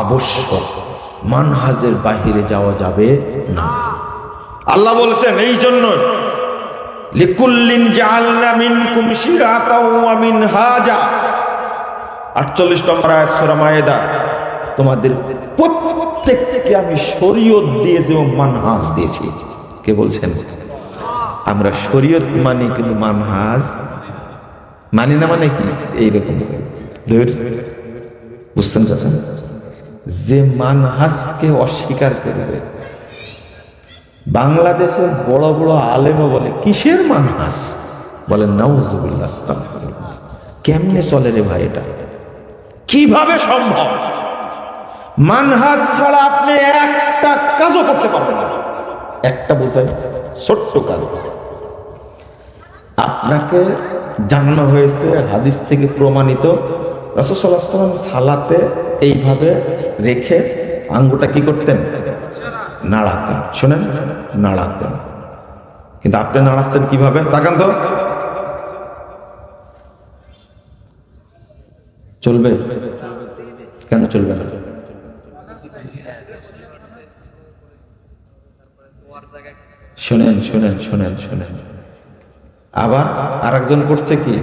A: আবশ্যক। মানহাজের বাহিরে যাওয়া যাবে না। আল্লাহ বলছেন এই জন্য, লিকুল্লিন জাআলনা মিনকুম শিরাতাও ওয়া মিনহাজা, 48 নম্বর আয়াত সূরা মায়েদা, তোমাদের প্রত্যেককে আমি শরীয়ত দিয়েছি এবং মানহাজ দিয়েছি। কে বলছেন? আমরা শরীয়ত মানি কিন্তু মানহাজ মানি না। মানে কি? এইরকম বুঝছেন? যে মানহাজকে অস্বীকার করবে, বাংলাদেশের বড় বড় আলেমও বলে কিসের মানহাজ, বলেন নাউজুবিল্লাহ, আস্তাগফিরুল্লাহ। কেমনে চলে রে ভাই, এটা কিভাবে সম্ভব? মানহাজ ছাড়া আপনি একটা কাজও করতে পারবেন না। একটা বোঝাই, ছোট্ট কাজ আপনাকে জানানো হয়েছে, হাদিস থেকে প্রমাণিত। রাসূল সাল্লাল্লাহু আলাইহি ওয়াসাল্লাম সালাতে এইভাবে রেখে আঙ্গুলটা কি করতেন? নাড়াতেন। শোনেন, নাড়াতেন। কিন্তু আপনি নাড়াচ্ছেন কিভাবে? তাকান তো। চলবে? কেন চলবে না? শোনেন শোনেন শোনেন শোনেন, আবার আরেকজন করছে কি,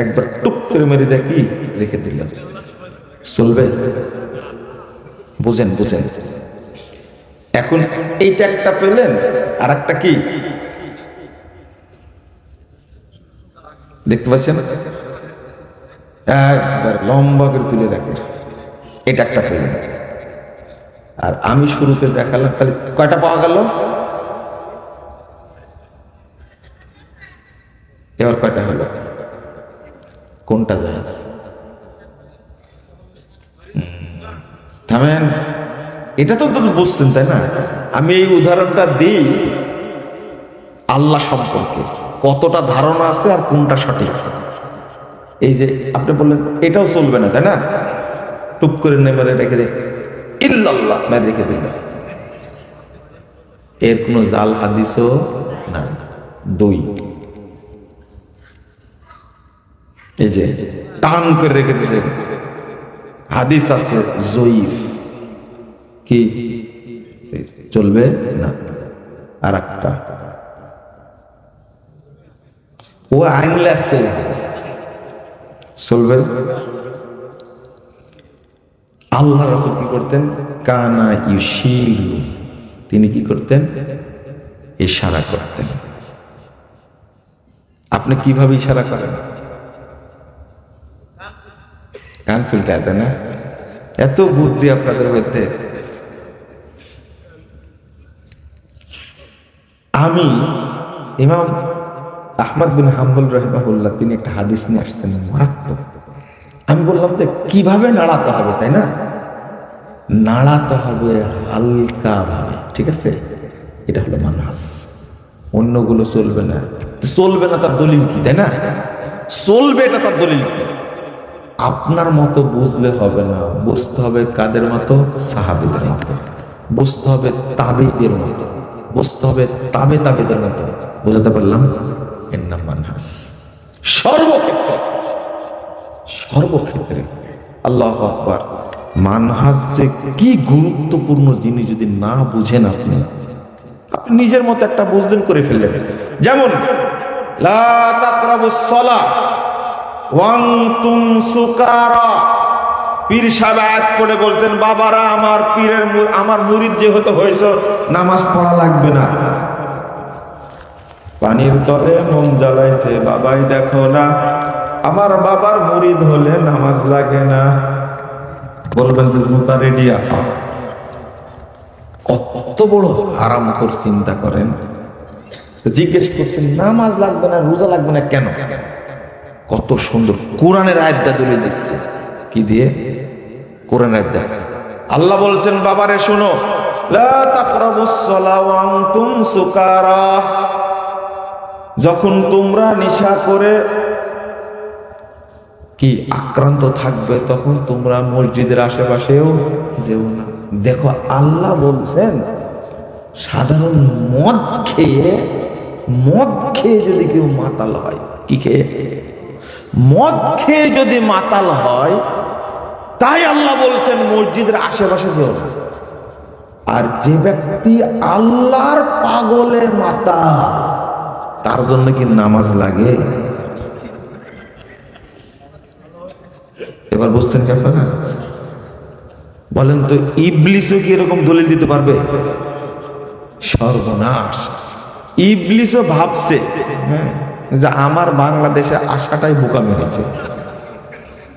A: একবার টুক করে মেরে দেখি রেখে দিলাম। চলবে? বুঝেন বুঝেন। এখন এইটা একটা পেলেন, আর একটা কি দেখতে পাচ্ছেন? একবার লম্বা করে তুলে রাখে, এটা একটা পেলেন। আর আমি শুরুতে দেখালাম, তাহলে কয়টা পাওয়া গেল? এবার কয়টা হলো? কোনটা জায়েজ? থামেন, এটা তো বুঝছেন তাই না? আমি এই উদাহরণটা দিই আল্লাহ সম্পর্কে কতটা ধারণা আছে আর কোনটা সঠিক। এই যে আপনি বললেন এটাও চলবে না তাই না, টুপ করে নেমে রেখে দে, ইল্লাল্লাহ মেরে রেখে দিল, এর কোনো জাল হাদিসও না। দুই, এই যে টান করে রেখে দিয়েছে, হাদিস আছে জয়ীফ, কি চলবে না। আর একটা ও আইনলে আসছে, চলবে। আল্লাহ রাসূল কি করতেন? কানা ইউশিরু, তিনি কি করতেন? ইশারা করতেন। আপনি কিভাবে ইশারা করেন? কান চুলকাতে না? এত বুদ্ধি আপনাদের মধ্যে। আমি ইমাম আহমদ বিন হাম্বল রাহিমাহুল্লাহ, তিনি একটা হাদিস নিয়ে আসছেন মারাত্মক। আমি বললাম যে কিভাবে নাড়াতে হবে, তাই না? নাড়াতে হবে হালকা ভাবে, ঠিক আছে? এটা হলো মানহাজ, অন্যগুলো চলবে না। চলবে না তার দলিল কি, তাই না? চলবে এটা তার দলিল কি? আপনার মতো বুঝলে হবে না, বুঝতে হবে কাদের মতো? সাহাবীদের মতো, বুঝতে হবে তাবেঈদের মতো, বুঝতে হবে তাবে তাবেদের মতো। বুঝাতে পারলাম? এর নাম মানহাজ। সর্বক্ষেত্রে সর্বক্ষেত্রে আল্লাহু আকবার। মানহাজ যে কি গুরুত্বপূর্ণ জিনিস যদি না বুঝেন আপনি নিজের মতো একটা বুঝলেন করে ফেললেন। যেমন লা তাকরাবুস সালাহ ওয়া আনতুম সুকারা, পীর সাহেব আয়াত পড়ে বলছেন বাবারা আমার মুরিদ যেহেতু হয়েছে নামাজ পড়া লাগবে না। পানির তলে মোম জ্বালাইছে বাবাই দেখো না, আমার বাবার মুরিদ হলে নামাজ লাগে না। বলবেন যে জুতা রেডি আছে। কত বড় হারাম করে চিন্তা করেন। জিজ্ঞেস করছেন নামাজ লাগবে না, রোজা লাগবে না কেন? কত সুন্দর কোরআনের আয়াত দলিল দিচ্ছে। কি দিয়ে? কোরআনের আয়াত। আল্লাহ বলছেন বাবারে শোনো, লা তাকরাবুস সালাহ ওয়া আনতুম সুকারা, যখন তোমরা নেশা করে কি আক্রান্ত থাকবে তখন তোমরা মসজিদের আশেপাশেও যেও না। দেখো আল্লাহ বলছেন সাধারণ মদ খেয়ে যদি কেউ মাতাল হয়, কি খেয়ে? মদ খেয়ে যদি মাতাল হয়, তাই আল্লাহ বলছেন মসজিদের আশেপাশে যেও না। আর যে ব্যক্তি আল্লাহর পাগলে মাতাল, তার জন্য কি নামাজ লাগে? এবার বুঝছেন কি আপনারা? বলেন তো ইবলিসও কি এরকম দলিল দিতে পারবে? সর্বনাশ! ইবলিসও ভাবছে যে আমার বাংলাদেশে আসাটাই বোকামি হয়েছে,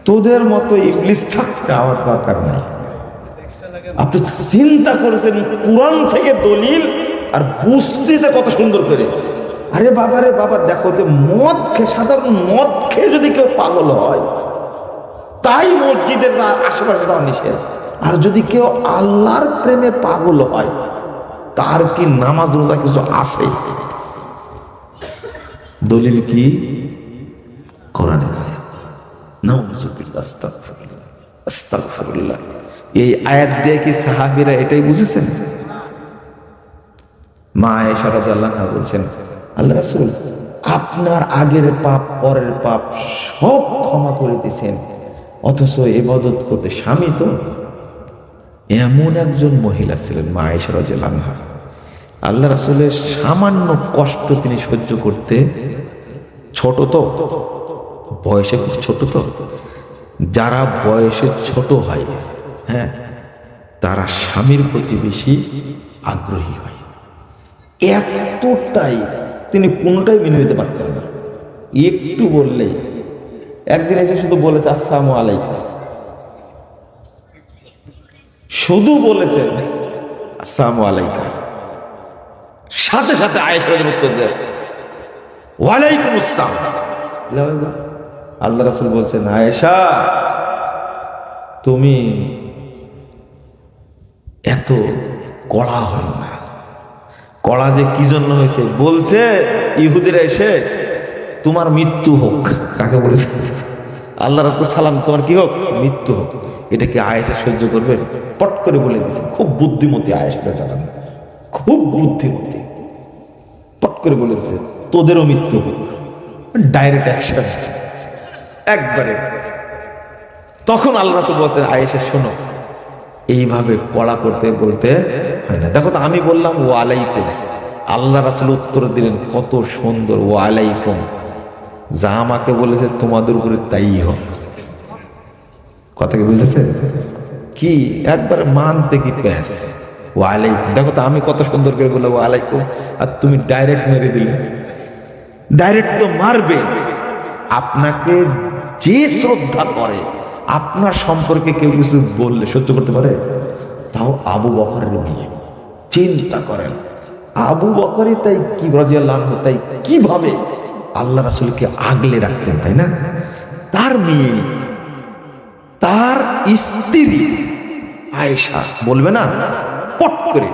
A: তোদের মতো ইবলিস থাকতে আমার দরকার নাই। আপনি চিন্তা করেছেন কোরআন থেকে দলিল আর বুঝতেছে কত সুন্দর করে। আরে বাবা রে বাবা, দেখো যে মদ খেয়ে, সাধারণ মদ খেয়ে যদি কেউ পাগল হয় তাই মসজিদের আশেপাশে যাওয়া নিষেধ। আর যদি কেউ আল্লাহর প্রেমে পাগল হয় তার কি নামাজ রোজা কিছু আছে? দলিল কি? কোরআনের আয়াত। নাউযুবিল্লাহ, আস্তাগফিরুল্লাহ, আস্তাগফিরুল্লাহ। এই আয়াত দিয়ে কি সাহাবীরা এটাই বুঝেছেন? মা আয়েশা রাদিয়াল্লাহু আনহা বলছেন আল্লাহ রাসূল আপনার আগের পাপ পরের পাপ সব ক্ষমা করে দিয়েছেন, অথচ ইবাদত করতে স্বামী তো এমন একজন মহিলা ছিলেন মা আয়েশা রাদিয়াল্লাহু আনহা, আল্লাহ রাসূলের সামান্য কষ্ট তিনি সহ্য করতে, ছোট তো বয়সে, খুব ছোট তো, যারা বয়সে ছোট হয় হ্যাঁ তারা স্বামীর প্রতি বেশি আগ্রহী হয়। এতটাই তিনি কোনটাই মেনে নিতে পারতেন না। একটু বললেই, একদিন এসে শুধু বলেছে আসসালামু আলাইকুম, শুধু বলেছেন আসসালামু আলাইকুম, সাথে সাথে আয়েশা উত্তর দেয় ওয়ালাইকুম আসসালাম। আল্লাহ রাসূল বলছেন আয়েশা তুমি এত কড়া হয় না। কড়া যে কি জন্য হয়েছে? বলছে ইহুদিরা এসে তোমার মৃত্যু হোক। কাকে বলেছে? আল্লাহ রাসূল সালাম, তোমার কি হোক? মৃত্যু হোক। এটা কি আয়েশা সহ্য করবে? পট করে বলে দিয়েছে। খুব বুদ্ধিমতী আয়েশা জানান, খুব বুদ্ধিমতী। পট করে বলে দিয়েছে তোদেরও মৃত্যু হোক। ডাইরেক্ট অ্যাকশন একবারে। তখন আল্লাহ রাসূল বলছেন আয়েশা শোনো, এইভাবে কড়া করতে বলতে হয় না। দেখো তো আমি বললাম ওয়ালাইকুম, আল্লাহ রাসূল উত্তর দিলেন কত সুন্দর, ওয়ালাইকুম, যা আমাকে বলেছে তোমাদের উপরে তাই হোক। কথা কি বুঝেছে? কি একবারে মানতে কি প্যাস, ওয়ালাইকুম। দেখো তো আমি কত সুন্দর করে বললাম ওয়ালাইকুম, আর তুমি ডাইরেক্ট মেরে দিলে। ডাইরেক্ট তো মারবে। আপনাকে যে শ্রদ্ধা করে, আপনার সম্পর্কে কেউ কিছু বললে সহ্য করতে পারে? তাও আবু বকরের মেয়ে। চিন্তা করেন, আবু বকরই তাই কি রাদিয়াল্লাহু আনহু তাই কিভাবে আল্লাহ রাসূলকে আগলে রাখতেন, তাই না? তার মেয়ে, তার স্ত্রী আয়েশা বলবে না পট করে,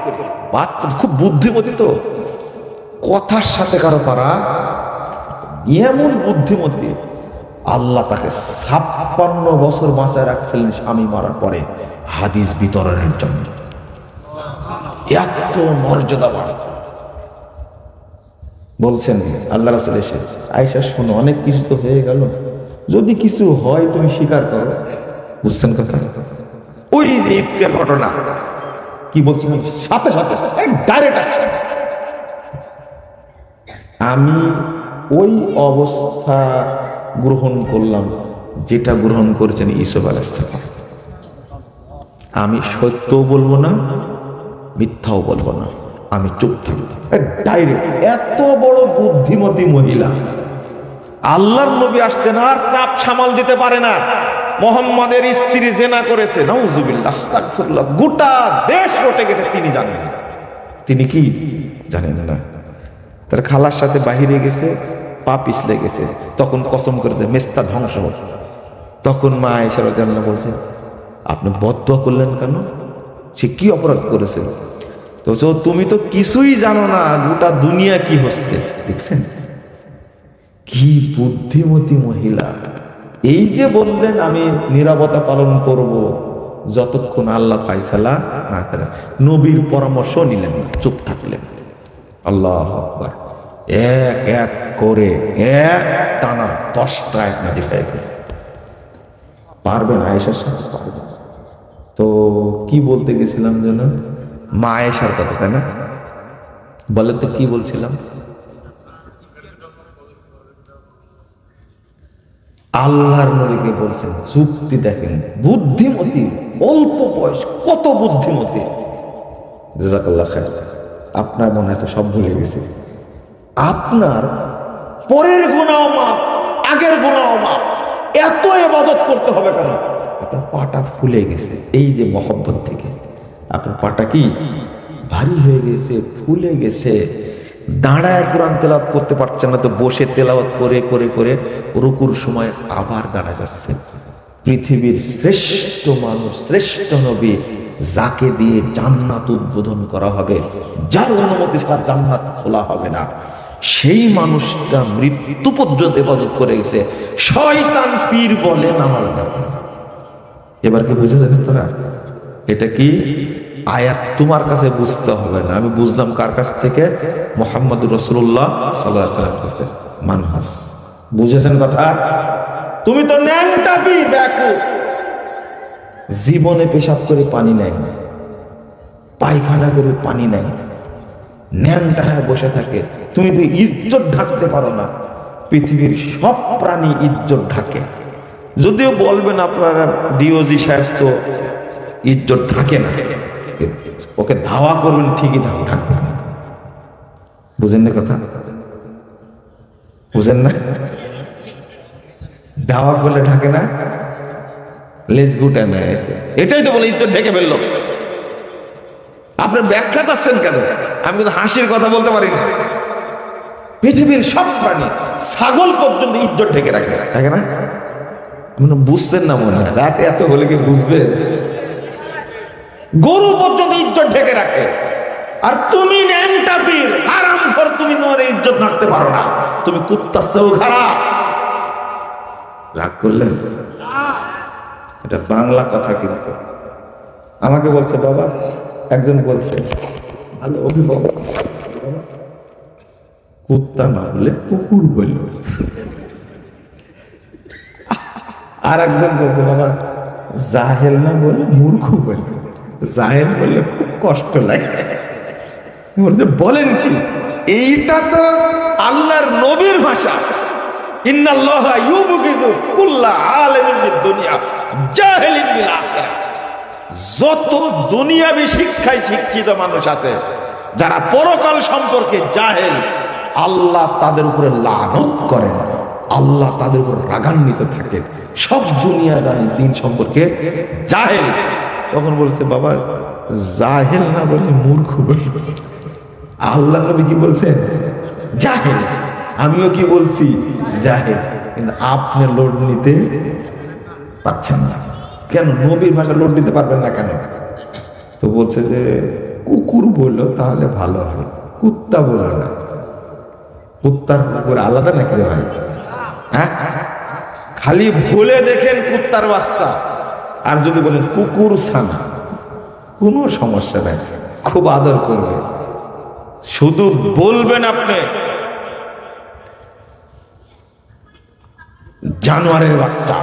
A: বাচ্চা খুব বুদ্ধিমতী তো, কথার সাথে কারো পারা, এমন বুদ্ধিমতী। আল্লাহ তাকে 56 বছর বাঁচায় রাখছিলেন স্বামী মারার পরে হাদিস বিতরণের জন্য। এত মর্যাদাবান। বলছেন আল্লাহ রাসূল এসে, আয়েশা শোনো, অনেক কিছু তো হয়ে গেল, যদি কিছু হয় তুমি স্বীকার করো, বুঝছেন কথা? ওই যে ইফকের ঘটনা কি বলছিলাম, সাথে সাথে ডাইরেক্ট অ্যাকশন। আমি ওই অবস্থা গ্রহণ করলাম যেটা গ্রহণ করেছেন ইউসুফ আলাইহিস সালাম। আমি সত্যও বলবো না, মিথ্যাও বলবো না, আমি চুপ থাকবো ডাইরেক্ট। এত বড় বুদ্ধিমতী মহিলা, আল্লাহর নবী আসতেন আর চাপ সামাল দিতে পারে না। মোহাম্মদের স্ত্রী জেনা করেছে, নাউজুবিল্লাহ, আস্তাগফিরুল্লাহ, গোটা দেশ রটে গেছে, তিনি জানেন না। তিনি কি জানেন না? তার খালার সাথে বাহিরে গেছে, পা পিছলে গেছে, তখন কসম করে দেয় মেস্তা ধ্বংস। তখন মা আয়েশা রাদিয়াল্লাহু আনহা বলছেন, আপনি বদদুয়া করলেন কেন? সে কি অপরাধ করেছে? তো তুমি তো কিছুই জানো না, গোটা দুনিয়া কি হচ্ছে। দেখছেন কি বুদ্ধিমতী মহিলা। এই যে বললেন আমি নীরবতা পালন করব যতক্ষণ আল্লাহ ফায়সালা না করে, নবীর পরামর্শ নিলেন না, চুপ থাকলেন। আল্লাহু আকবার। এক এক করে এক টানা 10টা আয়াত নাযিল হয়ে গেল। পারবেন আয়েশার সাথে পারবেন। তো কি বলতে গেছিলাম যেন, মা আয়েশার কথা, তাই না? বলে তো কি বলছিলাম? আল্লাহর নবীকে বলছেন, যুক্তি দেখেন, বুদ্ধিমতী, অল্প বয়স, কত বুদ্ধিমতী। জাযাকাল্লাহ খাইর। আপনার মনে আছে সব ভুলে গেছে। আপনার পরের গুনাহ মাপ, আগের গুনাহ মাপ, এত ইবাদত করতে হবে কেন? আপনার পাটা ফুলে গেছে, এই যে মহব্বত থেকে আপনার পাটা কি ভারী হয়ে গেছে, ফুলে গেছে। দাঁড়ায় কোরআন তেলাওয়াত করতে পারছেন না, তো বসে তেলাওয়াত করে করে করে রুকুর সময় আবার দাঁড়া যাচ্ছে। পৃথিবীর শ্রেষ্ঠ মানুষ, শ্রেষ্ঠ নবী, যাকে দিয়ে জান্নাত উদ্বোধন করা হবে, যার অনুমতি ছাড়া জান্নাত খোলা হবে না, সেই মানুষটা মৃত্যু পর্যন্ত ইবাদত করে গেছে। শয়তান পীর বলে নামাজ ধরে। এবার কি বুঝে যাবে তোরা? এটা কি আয়াত তোমার কাছে বুঝতে হবে না, আমি বুঝলাম কার কাছ থেকে? মুহাম্মদুর রাসূলুল্লাহ সাল্লাল্লাহু আলাইহি ওয়াসাল্লাম কাছ থেকে। মানহাজ বুঝেছেন কথা? তুমি তো ন্যাংটা পীর, বেকুব। জীবনে পেশাব করে পানি নাই, পায়খানা করে পানি নাই, ন্যাংটা হয়ে বসে থাকে। তুমি তো ইজ্জত ঢাকতে পারো না। পৃথিবীর সব প্রাণী ইজ্জত ঢাকে, যদিও বলবেন আপনারা ডিওজি সাহেব তো ইজ্জত ঢাকে না, ওকে ধাওয়া করবেন ঠিকই ঢাকবে না। বুঝেন না কথা? বুঝেন না? ধাওয়া করলে ঢাকে না, লেজ গুটে না। এটাই তো বলে ইজ্জত ঢেকে ফেললো। আপনার ব্যাখ্যা চাচ্ছেন কেন? আমি কিন্তু হাসির কথা বলতে পারি না। পৃথিবীর সব প্রাণী, ছাগল পর্যন্ত ইজ্জত ঢেকে রাখে, থাকে না? বুঝছেন না মনে হয়, রাতে এত হলে কি বুঝবেন? গরু পর্যন্ত ইজ্জত ঢেকে রাখে, আর তুমি ন্যাংটা পীর, হারামখোর, তুমি তোমার ইজ্জত রাখতে পারো না। তুমি কুত্তার চেয়েও খারাপ। রাগ করলেন? এটা বাংলা কথা, কিন্তু আমাকে বলছে বাবা, একজন বলছে ভালো অভিভাবক, কুত্তা না বলে কুকুর বলল। আর একজন বলছে বাবা, জাহেল না বলে মূর্খ বলল। জাহেল বললে খুব কষ্ট লাগে। বলছে বলেন কি? এইটা তো আল্লাহর নবীর ভাষা। ইন্নাল্লাহা ইউবগিযু কুল্লা আলিমিন ফিদ দুনিয়া জাহিলিন বিল আখিরাহ। যত দুনিয়াবি শিক্ষায় শিক্ষিত মানুষ আছে, যারা পরকাল সম্পর্কে জাহেল, আল্লাহ তাদের উপরে লানত করেন, আল্লাহ তাদের উপর রাগান্বিত থাকেন। সব দুনিয়া জানে দিন সম্পর্কে জাহেল। তখন বলছে বাবা, জাহেল না বলে মূর্খ বলি। আল্লাহ নবী কি বলছেন? জাহেল। আমিও কি বলছি? জাহেল। কিন্তু আপনি লোড নিতে পারছেন না কেন? নবীর ভাষা লোড নিতে পারবেন না কেন? তো বলছে যে কুকুর বললো তাহলে ভালো হয়, কুত্তা বললো না। কুত্তার কুকুর আলাদা নাকি রে ভাই? হ্যাঁ, খালি ভুলে দেখেন কুত্তার বাচ্চা, আর যদি বলেন কুকুর ছানা, কোনো সমস্যা নাই, খুব আদর করবে। শুধু বলবেন আপনি জানোয়ারের বাচ্চা,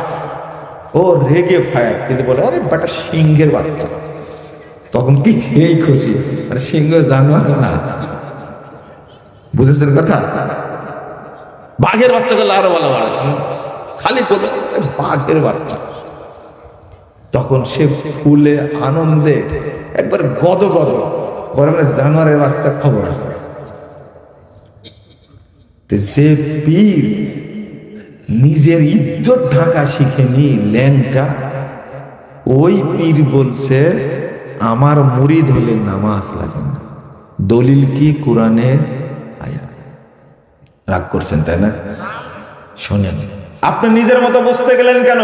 A: ও রেগে ফায়ার, কিন্তু বলে আরে বেটা সিংহের বাচ্চা, তখন কি সেই খুশি, মানে সিংহ জানোয়ার না, বুঝেছেন কথা? বাঘের বাচ্চা করলে আরো ভালো ভালো, খালি বলে বাঘের বাচ্চা, তখন সে ফুলে আনন্দে একবার গদ গদ, বলে মানে জানোয়ারের বাচ্চা খবর আছে। যে পীর নিজের ইজ্জত ঢাকা শিখেনি ল্যাংটা, ওই পীর বলছে আমার মুরিদ হলে নামাজ লাগে না, দলিল কি? কোরআনের আয়াত। রাগ করছেন তাই না? শোনেন, আপনি নিজের মতো বুঝতে গেলেন কেন?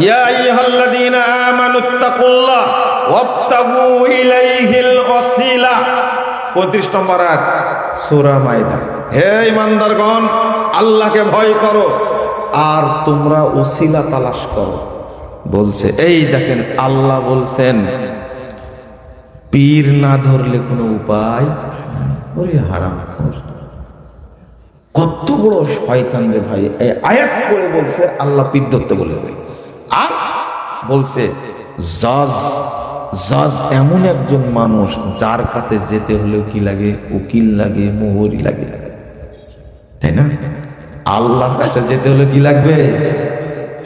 A: ইয়া আইয়ুহাল্লাযীনা আমানুত্তাকুল্লাহ ওয়াবতাগু ইলাইহিল ওয়াসিলা, 35 নম্বর আয়াত সূরা মাইদা। হে ঈমানদারগণ, আল্লাহকে ভয় করো আর তোমরা ওসিলা তালাশ করো। বলছে এই দেখেন, আল্লাহ বলছেন পীর না ধরলে কোনো উপায় নাই। ওরে হারামখোর, কত বড় শয়তান রে ভাই! এই আয়াত করে বলছে আল্লাহ পীর ধরতে বলেছে, আর বলছে জজ জজ এমন একজন মানুষ যার কাছে যেতে হলেও কি লাগে? উকিল লাগে, মোহরি লাগে, তাই না? আল্লাহর কাছে যেতে হলে কি লাগবে?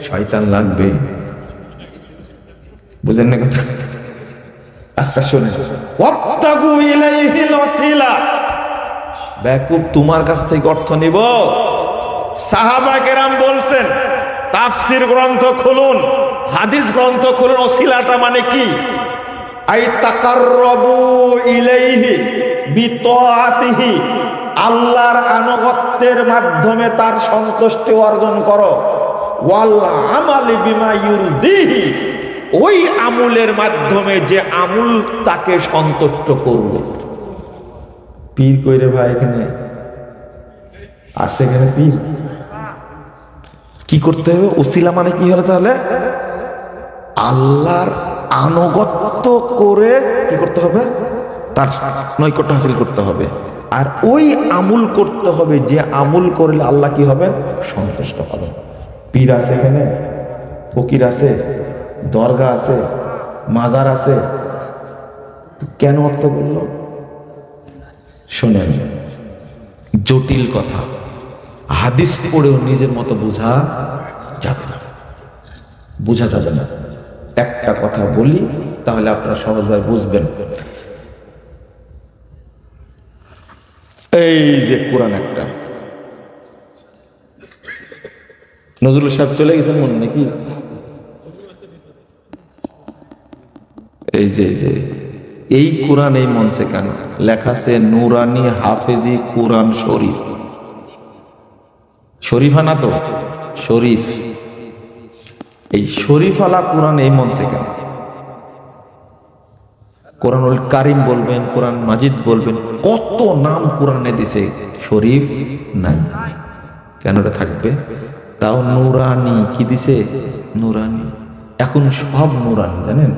A: শয়তান লাগবে। বুঝেন না কথা? আচ্ছা শোনেন, ওয়াবতাগু ইলাইহিল ওয়াসিলা, বেকুব তোমার কাছ থেকে অর্থ নিব? সাহাবা কেরাম বলছেন, তাফসীর গ্রন্থ খুলুন, হাদিস গ্রন্থ খুলুন, ওসিলাটা মানে কি? আই তাকাররাবু ইলাইহি বিতাআতিহি, আল্লাহর আনুগত্যের মাধ্যমে তার সন্তুষ্টি অর্জন করো, ওয়াল আমালি বিমা ইউরদিহি, ওই আমলের মাধ্যমে যে আমল তাকে সন্তুষ্ট করবে। পীর কইরে ভাই এখানে আছে? এখানে পীর কি করতে হবে? ওসিলা মানে কি হলো তাহলে? আল্লাহর আনুগত্য করে কি করতে হবে? তার নৈকট্য হাসিল করতে হবে, আর ওই আমল করতে হবে যে আমল করলে আল্লাহ কি হবে? সন্তুষ্ট হবে। পীর আছে এখানে, ফকির আছে, দরগা আছে, মাজার আছে, কেন অর্থ বললো? শোনেন, জটিল কথা হাদিস পড়েও নিজের মতো বোঝা যাবে না, বোঝা যাবে না। একটা কথা বলি তাহলে আপনারা সহজভাবে বুঝবেন। এই যে কোরআন একটা, নজরুল সাহেব চলে গেছেন মনে নাকি? এই যে এই কোরআন এই মঞ্চে কেন লেখা আছে? নুরানি হাফেজি কোরআন শরীফ। শরীফানা তো শরীফ, এই শরীফালা কোরআন এই মঞ্চে কেন? কোরআনুল কারিম বলবেন, কোরআন মাজিদ বলবেন, কত নাম কোরআনে দিছে, শরীফ নাই কেন? এটা থাকবে। তাও নুরানি কি দিছে? নুরানি। এখন সব নুরানি, জানেন?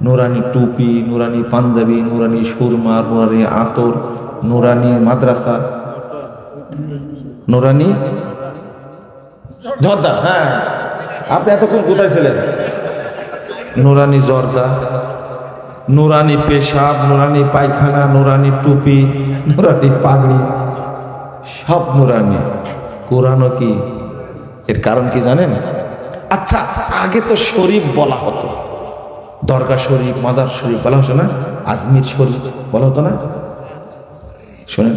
A: নুরানি টুপি, নুরানি পাঞ্জাবি, নুরানি সুরমা, নুরানি আতর, নুরানি মাদ্রাসা, নুরানি জর্দা। হ্যাঁ, আপনি এতক্ষণ কোথায় ছিলেন? নুরানি জর্দা, নুরানি পেশাব, নুরানি পায়খানা, নুরানি টুপি, নুরানি পাগড়ি, সব নুরানি। কোরআনও কি? এর কারণ কি জানেন? আচ্ছা, আগে তো শরীফ বলা হতো, দরগা শরীফ, মাজার শরীফ বলা হতো না? আজমির শরীফ বলা হতো না? শোনেন,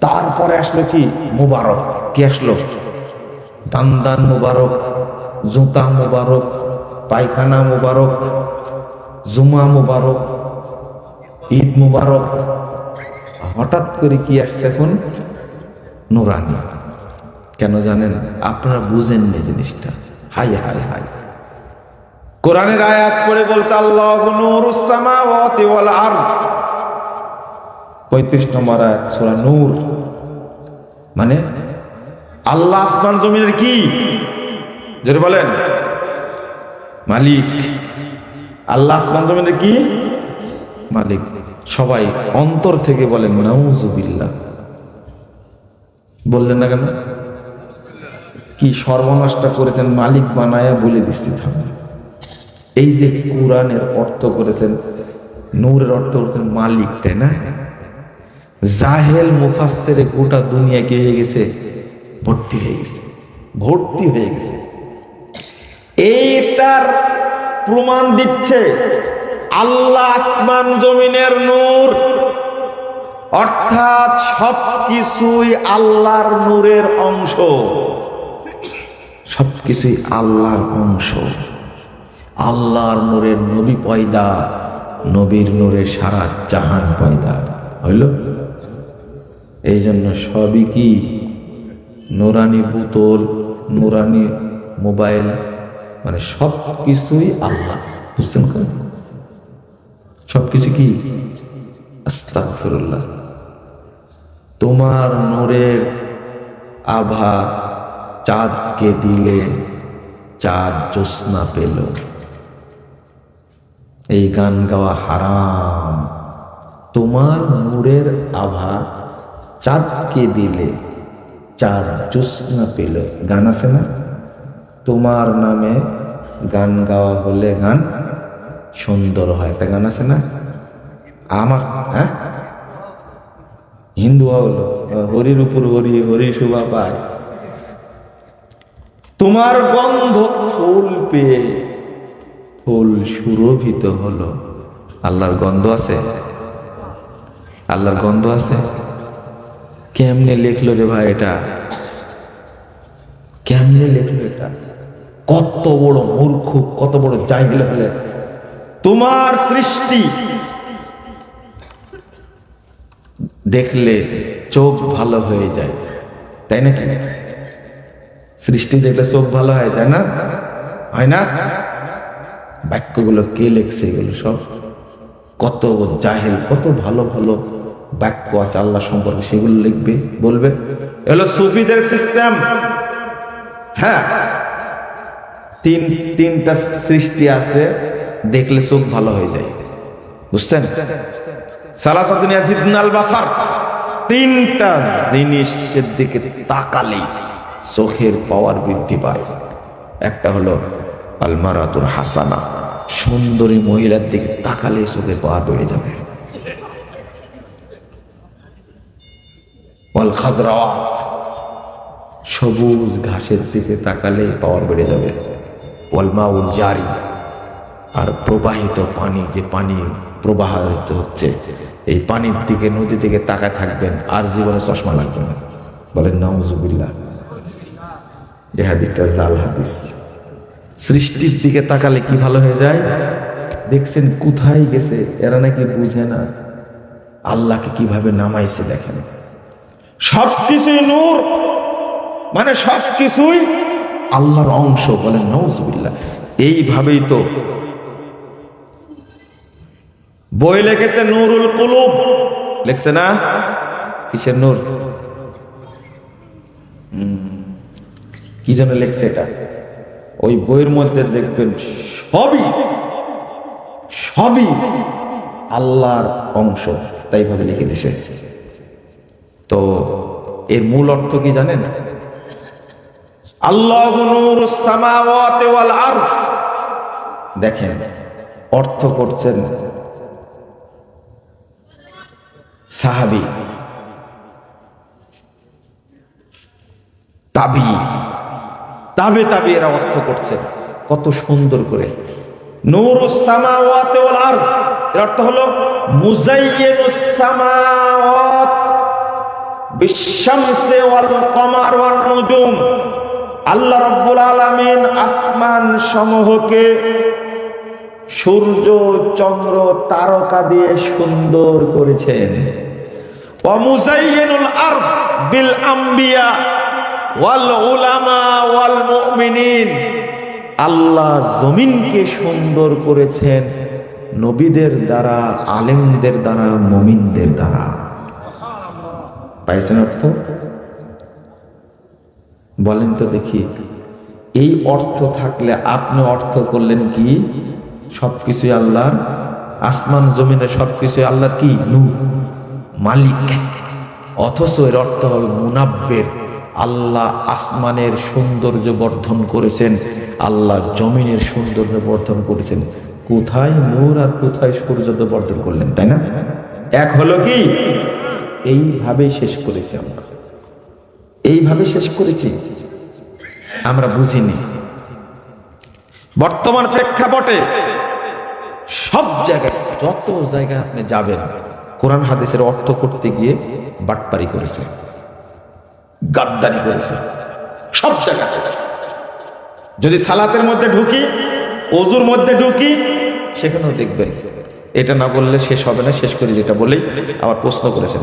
A: তারপরে আসলো কি? মুবারক। কি আসলো? দান মুবারক, জুতা মুবারক, পায়খানা মুবারক, জুমা মুবারক, ঈদ মুবারক। হঠাৎ করে কি আসছে এখন? নুরানি। কেন জানেন? আপনারা বুঝেন না জিনিসটা। হায় হায় হায়, কোরআনের আয়াত পড়ে বলছে আল্লাহু নূরুস সামাওয়াতি ওয়াল আরদ, 35 নম্বর আয়াত সূরা নূর। মানে আল্লাহ আসমান জমিনের কি? জোরে বলেন, মালিক। আল্লাহ আসমান জমিনের কি? মালিক। সবাই অন্তর থেকে বলেন নাউজুবিল্লাহ। বললেন না কেন? কি সর্বনাশটা করেছেন মালিক বানায়া বলে দিচ্ছি থামেন। এই যে কোরআনের অর্থ করেছেন, নূরের অর্থ করেছেন মালিক, তাই না? জাহেল মুফাসসিরে গোটা দুনিয়া কি হয়ে গেছে? ভর্তি হয়ে গেছে, ভর্তি হয়ে গেছে। এইটার প্রমাণ দিচ্ছে আল্লাহ আসমান জমিনের নূর, অর্থাৎ সবকিছুই আল্লাহর নূরের অংশ, সবকিছুই আল্লাহর অংশ। আল্লাহর নূরের নবী পয়দা, নবীর নূরে সারা জাহান পয়দা হইল। এই জন্য সবই কি নুরানি বোতল, নুরানি মোবাইল, মানে সব কিছুই আল্লাহ, বুঝছেন? সবকিছু কি? আস্তাগফিরুল্লাহ। তোমার নূরের আভা চাঁদকে দিলে চাঁদ জ্যোৎস্না পেল। এই গান গাওয়া হারাম। তোমার নূরের আভা চাঁদকে দিলে চাঁদ জ্যোৎস্না পেল, গান আছে না? তোমার নামে গান গাওয়া হলে গান সুন্দর হয়, একটা গান আছে না? আমার হ্যাঁ হিন্দু হলো হরির উপর হরি, হরি শোভা পায়। তোমার গন্ধ ফুল পেয়ে ফুল সুরভিত হলো। আল্লাহর গন্ধ আছে? আল্লাহর গন্ধ আছে? কেমনে লেখলো রে ভাই এটা? কেমনে লেখলো এটা? কত বড় মূর্খ, কত বড় জাহিল হলে। তোমার সৃষ্টি দেখলে চোখ ভালো হয়ে যায়, তাই নাকি? সৃষ্টি দেখলে চোখ ভালো হয়ে যায় না? হয় না? বাক্যগুলো কে লেখছে? এগুলো সব কত জাহেল, কত ভালো ভালো বাক্য আছে আল্লাহ সম্পর্কে, সেগুলো লিখবে, বলবে। এগুলো সুফিদের সিস্টেম। হ্যাঁ, তিনটা সৃষ্টি আছে, দেখলে চোখ ভালো হয়ে যায়, বুঝছেন? সালাসাতুন ইয়াজিদুল বাসার, তিনটা জিনিসের দিকে তাকালেই চোখের পাওয়ার বৃদ্ধি পায়। একটা হলো আল মারাতুল হাসানা, সুন্দরী মহিলার দিকে তাকালে চোখের পাওয়ার বেড়ে যাবে। ওয়াল খাজরাওয়াত, সবুজ ঘাসের দিকে তাকালে পাওয়ার বেড়ে যাবে। ওয়াল মাউল জারি, আর প্রবাহিত পানি, যে পানি প্রবাহিত হচ্ছে, এই পানির দিকে, নদী থেকে তাকায় থাকবেন আর জীবনে চশমা লাগবে না। বলেন নাউজুবিল্লাহ। এই হাদিসটা জাল হাদিস। সৃষ্টির দিকে তাকালে কি ভালো হয়ে যায়? দেখছেন কোথায় গেছে এরা, নাকি বুঝে না আল্লাহকে কিভাবে নামাইছে। দেখেন সবকিছুই নূর, মানে সবকিছুই আল্লাহর অংশ। বলেন নাউজুবিল্লাহ। এইভাবেই তো বই লিখেছে নূরুল কুলুব, লিখছে না? কিসের নূর? কি যেন লিখছে এটা? ওই বইয়ের মধ্যে দেখবেন সবই সবই আল্লাহর অংশ, তাই ভাবে লিখে দিছে। তো এর মূল অর্থ কি জানেন? আল্লাহু নূরুস সামাওয়াতি ওয়াল আরদ। দেখেন অর্থ করছেন সাহাবী, তাবে এরা অর্থ করছে কত সুন্দর করে। নূরুস সামাওয়াতি ওয়াল আরদ এর অর্থ হলো মুজাইয়িনুস সামাওয়াত বিশ-শামসি ওয়াল কমার ওয়ান নুজুম। আল্লাহ রাব্বুল আলামিন আসমান সমূহকে সূর্য, চন্দ্র, তারকা দিয়ে সুন্দর করেছেন। ওয়া মুজাইয়িনুল আরদ বিল আম্বিয়া ওয়াল উলামা ওয়াল মুমিনিন। আল্লাহ জমিনকে সুন্দর করেছেন নবীদের দ্বারা, আলেমদের দ্বারা, মুমিনদের দ্বারা। পাইছেন অর্থ? বলেন তো দেখি, এই অর্থ থাকলে আপনি অর্থ করলেন কি? সবকিছুই আল্লাহর, আসমান জমিনে সবকিছুই আল্লাহর কি? নূর, মালিক। অথচ এর অর্থ হবে মুনাব্বের, আল্লাহ আসমানের সৌন্দর্য বর্ধন করেছেন, আল্লাহ জমিনের সৌন্দর্য বর্ধন করেছেন। কোথায় নূর আর কোথায় সূর্য বর্ধন করলেন, তাই না? এক হলো কি? এইভাবে শেষ করেছি আমরা, এইভাবে শেষ করেছি, আমরা বুঝিনি। বর্তমান প্রেক্ষাপটে সব জায়গায়, যত জায়গায় আপনি যাবেন, কোরআন হাদিসের অর্থ করতে গিয়ে বাটপারি করেছে, গাদ্দারি করেছে সব জায়গাতে। যদি সালাতের মধ্যে ঢুকি, ওযুর মধ্যে ঢুকি, সেখানেও দেখবেন। এটা না বললে শেষ হবে না, শেষ করি যেটা বলেই আবার প্রশ্ন করেছেন।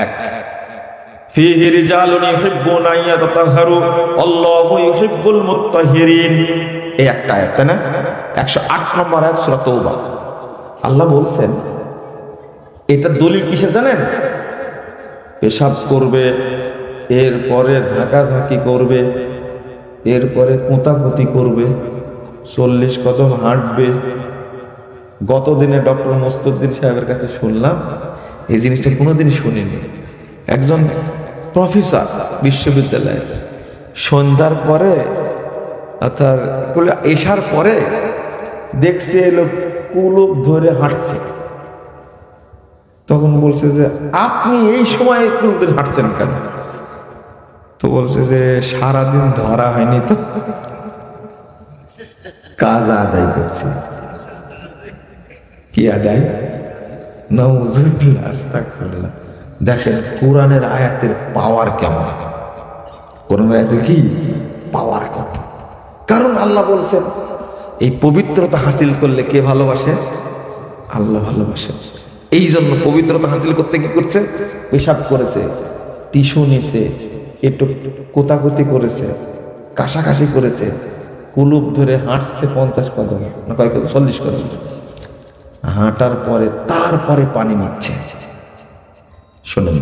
A: এক, ফীহি রিজালুন ইউহিব্বুনা আন ইয়াতাতাহহারু আল্লাহু ইউহিব্বুল মুত্তাহহিরিন। এই একটা আয়াত, তাই না? 108 নম্বর আয়াত সূরা তাওবা। আল্লাহ বলছেন, এটা দলিল কিসে জানেন? পেশাব করবে, এরপরে ঝাঁকাঝাঁকি করবে, এরপরে কোঁতাকুতি করবে, 40 কদম হাঁটবে। গত দিনে ডক্টর মুস্তাফিজুদ্দিন সাহেবের কাছে শুনলাম, এই জিনিসটা কোনোদিন শুনিনি। একজন প্রফেসর বিশ্ববিদ্যালয়ে সন্ধ্যার পরে অর্থাৎ এশার পরে দেখছে এলো কুলুপ ধরে হাঁটছে। তখন বলছে যে আপনি এই সময় কুলুপ ধরে হাঁটছেন কেন? তো বলছে যে সারাদিন ধরা হয়নি তো, কাজ আদায় করছি। কি আদায়? নাউযুবিল্লাহ, আস্তাগফিরুল্লাহ। দেখেন কোরআনের আয়াতের পাওয়ার কেমন, কোরআনের আয়াতের কি পাওয়ার কেমন। কারণ আল্লাহ বলছেন এই পবিত্রতা হাসিল করলে কে ভালোবাসে? আল্লাহ ভালোবাসে। এই জন্য পবিত্রতা হাসিল করতে কি করছে? পেশাব করেছে, টিস্যু নিছে, একটু কোতাকুতি করেছে, কাশাকাশি করেছে, কুলুপ ধরে হাঁটছে 50 কদম না কয় কদম, 40 কদম হাঁটার পরে তারপরে পানি নিচ্ছে। শোনেন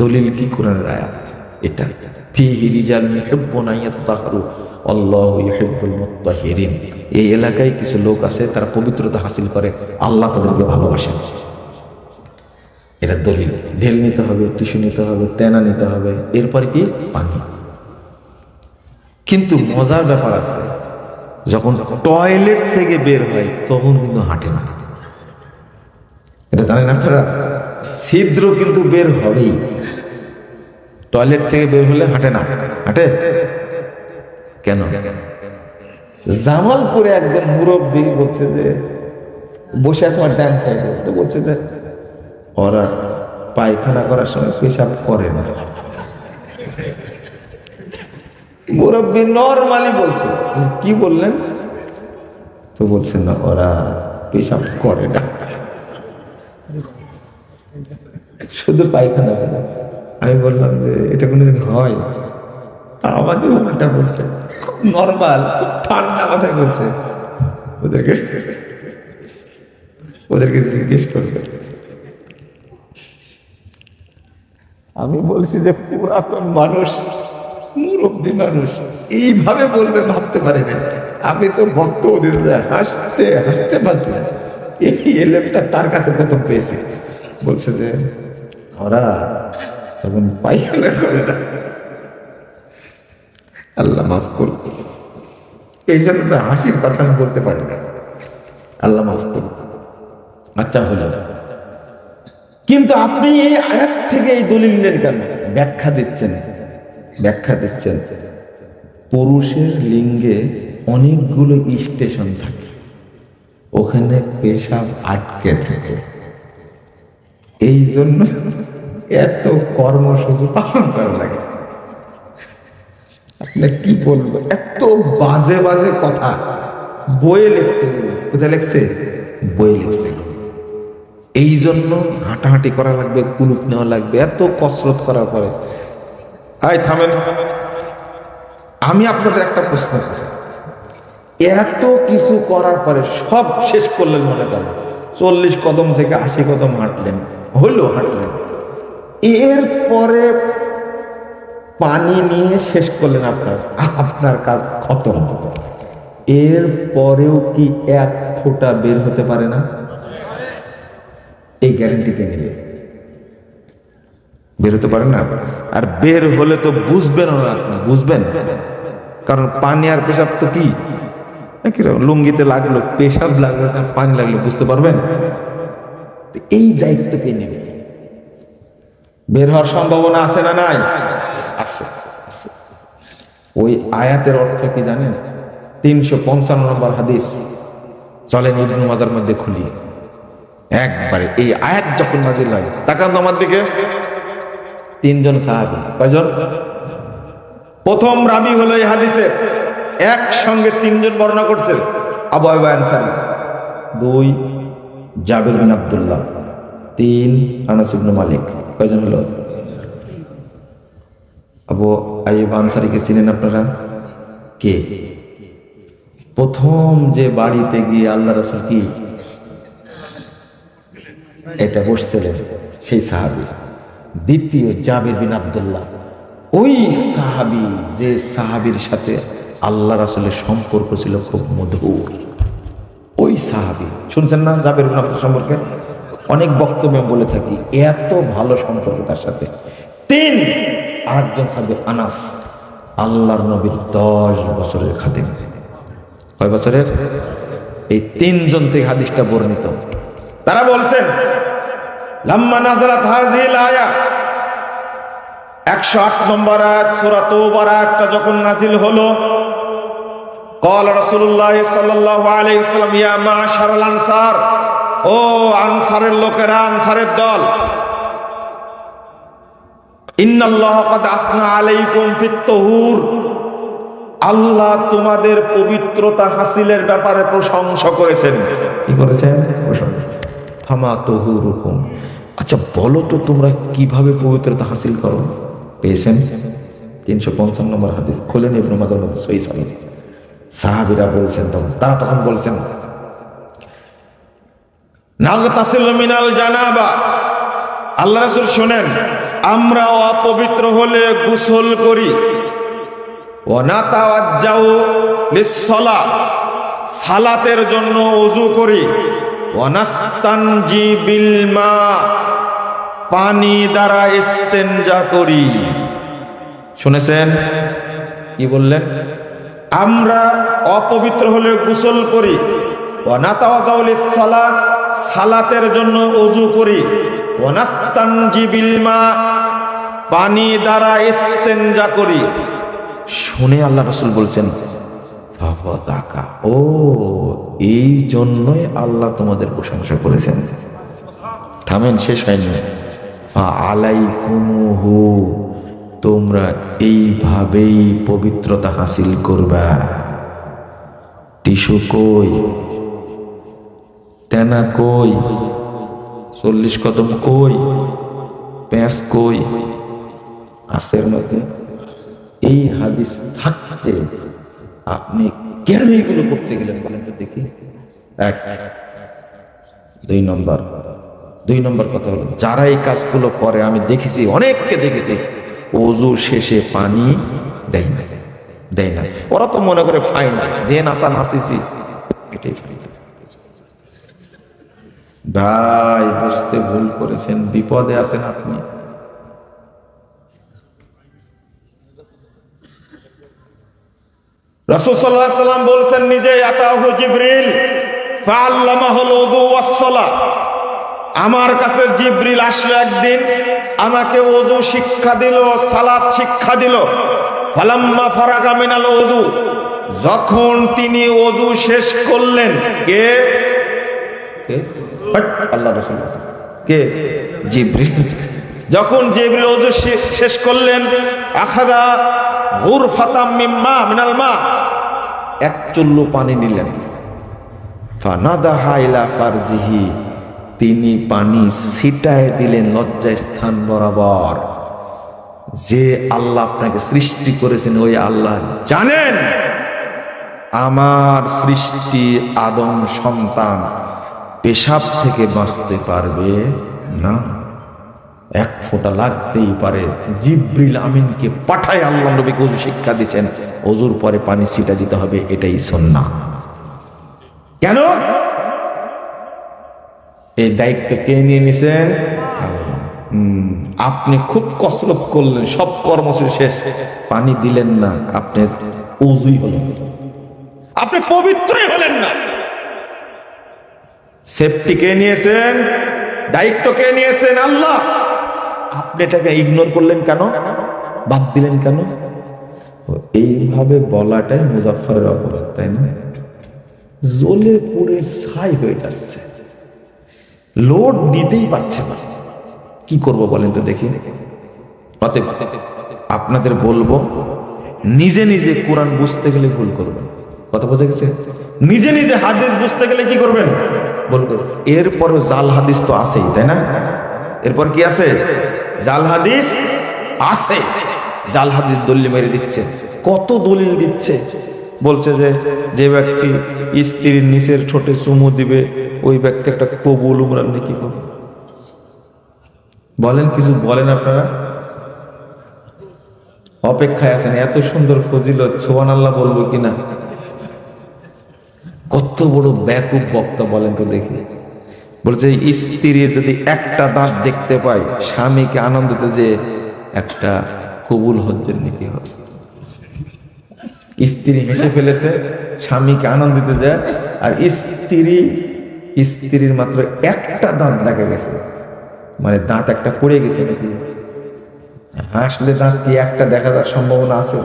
A: দলিল কি? কোরআনের আয়াত এটা, ফীহি রিজালুন ইউহিব্বুনা আন ইয়াতাতাহহারু আল্লাহু ইউহিব্বুল মুত্তাহহিরিন। এই এলাকায় কিছু লোক আছে, তারা পবিত্রতা হাসিল করে, আল্লাহ তাদেরকে ভালোবাসেন। এটা দলিল। ঢেল নিতে হবে, টিস্যু নিতে হবে, তেনা নিতে হবে, এরপরে কি পানি। কিন্তু মজার ব্যাপার আছে, যখন টয়লেট থেকে বের হয় তখন কিন্তু হাঁটে না। এটা জানেন আপনারা? ছিদ্র কিন্তু বের হবেই। টয়লেট থেকে বের হলে হাঁটে না, হাঁটে কেন? জামালপুরে একজন মুরব্বী বলছে যে, বসে আছে আমার ডান সাইডে, তো বলছে যে ওরা পায়খানা করার সময় পেশাব করে না। মুরব্বী নরমালি বলছে, কি বললেন? তো বলছে না, ওরা পেশাব করে না, শুধু পায়খানা করে। আমি বললাম যে এটা কোনোদিন হয়? আমাকে উল্টা বলছে, খুব নর্মাল, খুব ঠান্ডা কথায় বলছে। ওদেরকে জিজ্ঞেস করবে। আমি বলছি যে পুরাতন মানুষ, মুরব্বী মানুষ এইভাবে বলবে ভাবতে পারে না। আমি তো ভক্ত, ওদের হাসতে হাসতে পারছি না। এই এলেমটা তার কাছে কত পেয়েছে। বলছে যে ওরা যখন পায়খানা করে না, আল্লাহ মাফ করুন, এই জন্য তো হাসির কথা আমি বলতে পারি না, আল্লাহ মাফ করুন। আচ্ছা হলো, কিন্তু আপনি এই আয়াত থেকে এই দলিল নেন কেন? ব্যাখ্যা দিচ্ছেন, ব্যাখ্যা দিচ্ছেন পুরুষের লিঙ্গে অনেকগুলো স্টেশন থাকে, ওখানে পেশাব আটকে থাকে, এই জন্য এত কর্মসূচি পালন করা লাগে। আপনি কি বলবো, এত বাজে বাজে কথা বইয়ে লিখছে। কোথায় লিখছে? বইয়ে লিখছে। এই জন্য হাঁটাহাঁটি করা লাগবে, কুলুপ নেওয়া লাগবে, এত কসরত করার পরে। আয় থামেন, আমি আপনাদের একটা প্রশ্ন করি, এত কিছু করার পরে সব শেষ করলেন, মনে করেন 40 কদম থেকে 80 কদম হাঁটলেন, হলো হাঁটলেন, এরপরে পানি নিয়ে শেষ করলেন, আপনার কাজ খতম। এর পরেও কি এক ফোঁটা বের হতে পারে না? এই গ্যারান্টি কে নেবে? বের হতে পারেন না। আর বের হলে তো বুঝবেন না, আপনি বুঝবেন, কারণ পানি আর পেশাব তো কি একই রকম। লুঙ্গিতে লাগলো, পেশাব লাগলো না পানি লাগলো, বুঝতে পারবেন? তো এই দায়িত্ব কে নেবে? বের হওয়ার সম্ভাবনা আছে না নাই? আছে, আছে। ওই আয়াতের অর্থ কি জানেন? 355 নম্বর হাদিস, চলেন ইবনে মাজার মধ্যে খুলি একবারে। এই আয়াত যখন নাজিল হয়, তাকান আমার দিকে, 3 জন সাহাবী। কয়জন? প্রথম রাবী হলো এই হাদিসের, একসঙ্গে 3 জন বর্ণনা করছে। আবু আইয়ুব আনসারী, 2 জাবির বিন আব্দুল্লাহ, 3 আনাস ইবনে মালিক। কয়জন হলো? আবু আইয়ুব আনসারীকে চিনেন আপনারা? কে? প্রথম যে বাড়িতে গিয়ে আল্লাহ রাসূল কি এটা বসছিলেন, সেই সাহাবী। দ্বিতীয় জাবির বিন আব্দুল্লাহ, ওই সাহাবী যে সাহাবীর সাথে আল্লাহ রাসূলের সম্পর্ক ছিল খুব মধুর। ওই সাহাবী, শুনছেন না জাবির বিন আব্দুল্লাহ সম্পর্কে? অনেক বক্তব্যে বলে থাকি, এত ভালো সম্পর্ক তার সাথে। 3 আরেকজন সাহাবী আনাস, আল্লাহর নবীর 10 বছরের খাদেম। কয় বছরের? এই 3 জন থেকে হাদিসটা বর্ণিত। তারা বলছেন, লাম্মা নাযালাত হাযিহিল আয়া, 108 নম্বর আয়াত সূরা তাওবার আয়াতটা যখন নাযিল হলো, قال রাসূলুল্লাহ সাল্লাল্লাহু আলাইহি ওয়াসাল্লাম, ইয়া মা'শারাল আনসার, ও আনসারের লোকেরা, আনসারের দল, ইন্নাল্লাহা ক্বাদ আসনা আলাইকুম ফিত তাহুর, আল্লাহ তোমাদের পবিত্রতা হাসিলের ব্যাপারে প্রশংসা করেছেন। কি করেছেন? প্রশংসা। ফামা তাহুরুকুম, আচ্ছা বলো তো তোমরা কিভাবে পবিত্রতা হাসিল করো? পেয়েছেন? 355 নম্বর হাদিস, খোলেন ইবনে মাজার মধ্যে, সহিহ সহিহ। সাহাবীরা বলছেন, তারা তখন বলছেন, নাগতাসিলু মিনাল জানাবা, আল্লাহ রাসূল শুনেন, আমরা অপবিত্র হলে গোসল করি, ওয়া নাতাওয়াজ্জাউ লিস-সালাহ, সালাতের জন্য ওযু করি, ওয়া নাস্তানজি বিল মা, পানি দ্বারা ইস্তেনজা করি। শুনেছেন কি বললেন? আমরা অপবিত্র হলে গোসল করি, ওয়া নাতাওয়াজ্জাউ লিস-সালাহ, সালাতের জন্য ওযু করি, ওয়া নাস্তানজি বিল মা, পানি দ্বারা ইস্তেনজা করি। শুনে আল্লাহ রাসূল বলছেন, ফাফাযাকা, ও এই জন্যই আল্লাহ তোমাদের প্রশংসা করেছেন। থামেন, শেষ হয়নি। ফা আলাইকুমুহু, তোমরা এইভাবেই পবিত্রতা হাসিল করবা। টিস্যু কই? তেনা কই? 40 কদম কই? প্যাঁচ কই? আসের মধ্যে এই হাদিস থাকতে আপনি কেন এগুলো করতে গেলেন বলেন তো দেখি? 2 নম্বর কথা হলো, যারা এই কাজগুলো করে, আমি দেখেছি, অনেককে দেখেছি, ওযু শেষে পানি দেয় না। ওরা তো মনে করে ফাইন, যে নাচা নাচিছি এটাই ফাইন। ভাই বুঝতে ভুল করেছেন, বিপদে আছেন আপনি। রাসূল সাল্লাল্লাহু আলাইহি ওয়াসাল্লাম বলছেন নিজে, আতাহু জিবরিল ফাআল্লামাহুল ওযু ওয়াস-সালাহ, আমার কাছে জিবরিল আসলো একদিন, আমাকে ওযু শিক্ষা দিল, সালাত শিক্ষা দিল। ফালাম্মা ফারাগা মিনাল ওযু, যখন তিনি ওযু শেষ করলেন, কে? আল্লাহ রাসূল। কে? জিবরিল। যখন জিবরিল ওযু শেষ করলেন, আখাযা গুরফাতাম মিনাল মা, এক চুল্লু পানি নিলেন। ফানাদাহা ইলা ফারজিহি, তিনি পানি ছিটায় দিলেন লজ্জা স্থান বরাবর। যে আল্লাহ আপনাকে সৃষ্টি করেছেন, ওই আল্লাহ জানেন আমার সৃষ্টি আদম সন্তান পেশাব থেকে বাঁচতে পারবে না, এক ফোঁটা লাগতেই পারে। জিবরিল আমিনকে পাঠায় আল্লাহ নবীকে ওযু শিক্ষা দিচ্ছেন, ওযুর পরে পানি ছিটা দিতে হবে, এটাই সুন্নাহ। কেন? এই দায়িত্ব কে নিয়ে নিছেন? আল্লাহ। আপনি খুব কসরত করলেন, সব কর্মসূচি শেষ, পানি দিলেন না, আপনি ওযুই হলেন, আপনি পবিত্রই হলেন না। সেফটি কে নিয়েছেন? দায়িত্ব কে নিয়েছেন? আল্লাহ। আপনি এটাকে ইগনোর করলেন কেন? বাদ দিলেন কেন? এইভাবে বলাটাই মুজাফফরের অপরাধ, তাই না? জ্বলে পুড়ে ছাই হয়ে যাচ্ছে, লোড নিতেই পারছে না। কি করব বলেন তো দেখি। অতএব আপনাদের বলবো, নিজে নিজে কোরআন বুঝতে গেলে ভুল করবেন। কথা বোঝা গেছে? নিজে নিজে হাদিস বুঝতে গেলে কি করবেন? ভুল করবেন। এরপরও জাল হাদিস তো আছেই, তাই না? এরপর কি আছে? জাল হাদিস আছে। জাল হাদিস দলিল মেরে দিচ্ছে, কত দলিল দিচ্ছে। বলছে যে যে ব্যক্তি স্ত্রীর নিচের ঠোঁটে চুমু দিবে ওই ব্যক্তি একটা কবুল উমরা নাকি করবে। বলেন, কিছু বলেন আপনারা? অপেক্ষায় আছেন এত সুন্দর ফজিলত, সুবহানাল্লাহ বলবো কিনা। কত বড় ব্যাকুব বক্তা বলেন তো দেখি। বলছে স্ত্রী যদি একটা দাঁত দেখতে পায়, স্বামীকে আনন্দিত যে একটা কবুল হজ্জের নাকি হবে। স্ত্রী হেসে ফেলেছে, স্বামীকে আনন্দিত যায়, আর স্ত্রীর মাত্র একটা দাঁত দেখা গেছে, মানে দাঁত একটা পড়ে গেছে নাকি। হাসলে দাঁত কি একটা দেখা যাওয়ার সম্ভাবনা আছে?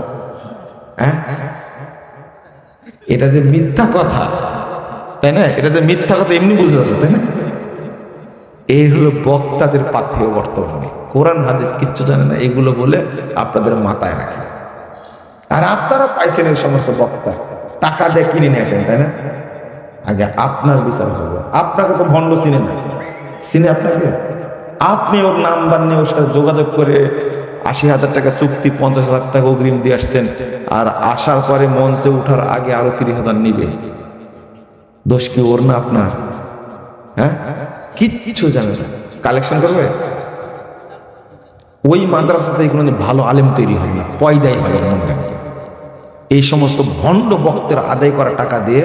A: হ্যাঁ, এটা যে মিথ্যা কথা, তাই না? এটা যে মিথ্যা কথা এমনি বুঝে যাচ্ছে, তাই না? এই হলো বক্তাদের পাথেয় বর্তমানে। কোরআন হাদিস কিচ্ছু জানে না, এগুলো বলে আপনাদের মাথায় রাখে। আর আপনারা পাইছেন এই সমস্ত বক্তা, টাকা দিয়ে কিনে নিয়ে আসেন, তাই না? আগে আপনার বিচার হবে। আপনাকে তো ভণ্ড চিনে না, চিনে আপনাকে? আপনি ওর নাম্বার নিয়ে ওর সাথে যোগাযোগ করে ৮০,০০০ টাকা চুক্তি, ৫০,০০০ টাকা অগ্রিম দিয়ে আসছেন, আর আসার পরে মঞ্চে উঠার আগে আরো ৩০,০০০ নিবে। দোষ কি ওর না আপনার? হ্যাঁ, কিচ্ছু জানে না, কালেকশন করবে। ওই মাদ্রাসাতে কোনো ভালো আলেম তৈরি হবে না, পয়দাই হবে না। মনে রাখবেন, এই সমস্ত ভণ্ড বক্তের আদায় করা টাকা দিয়ে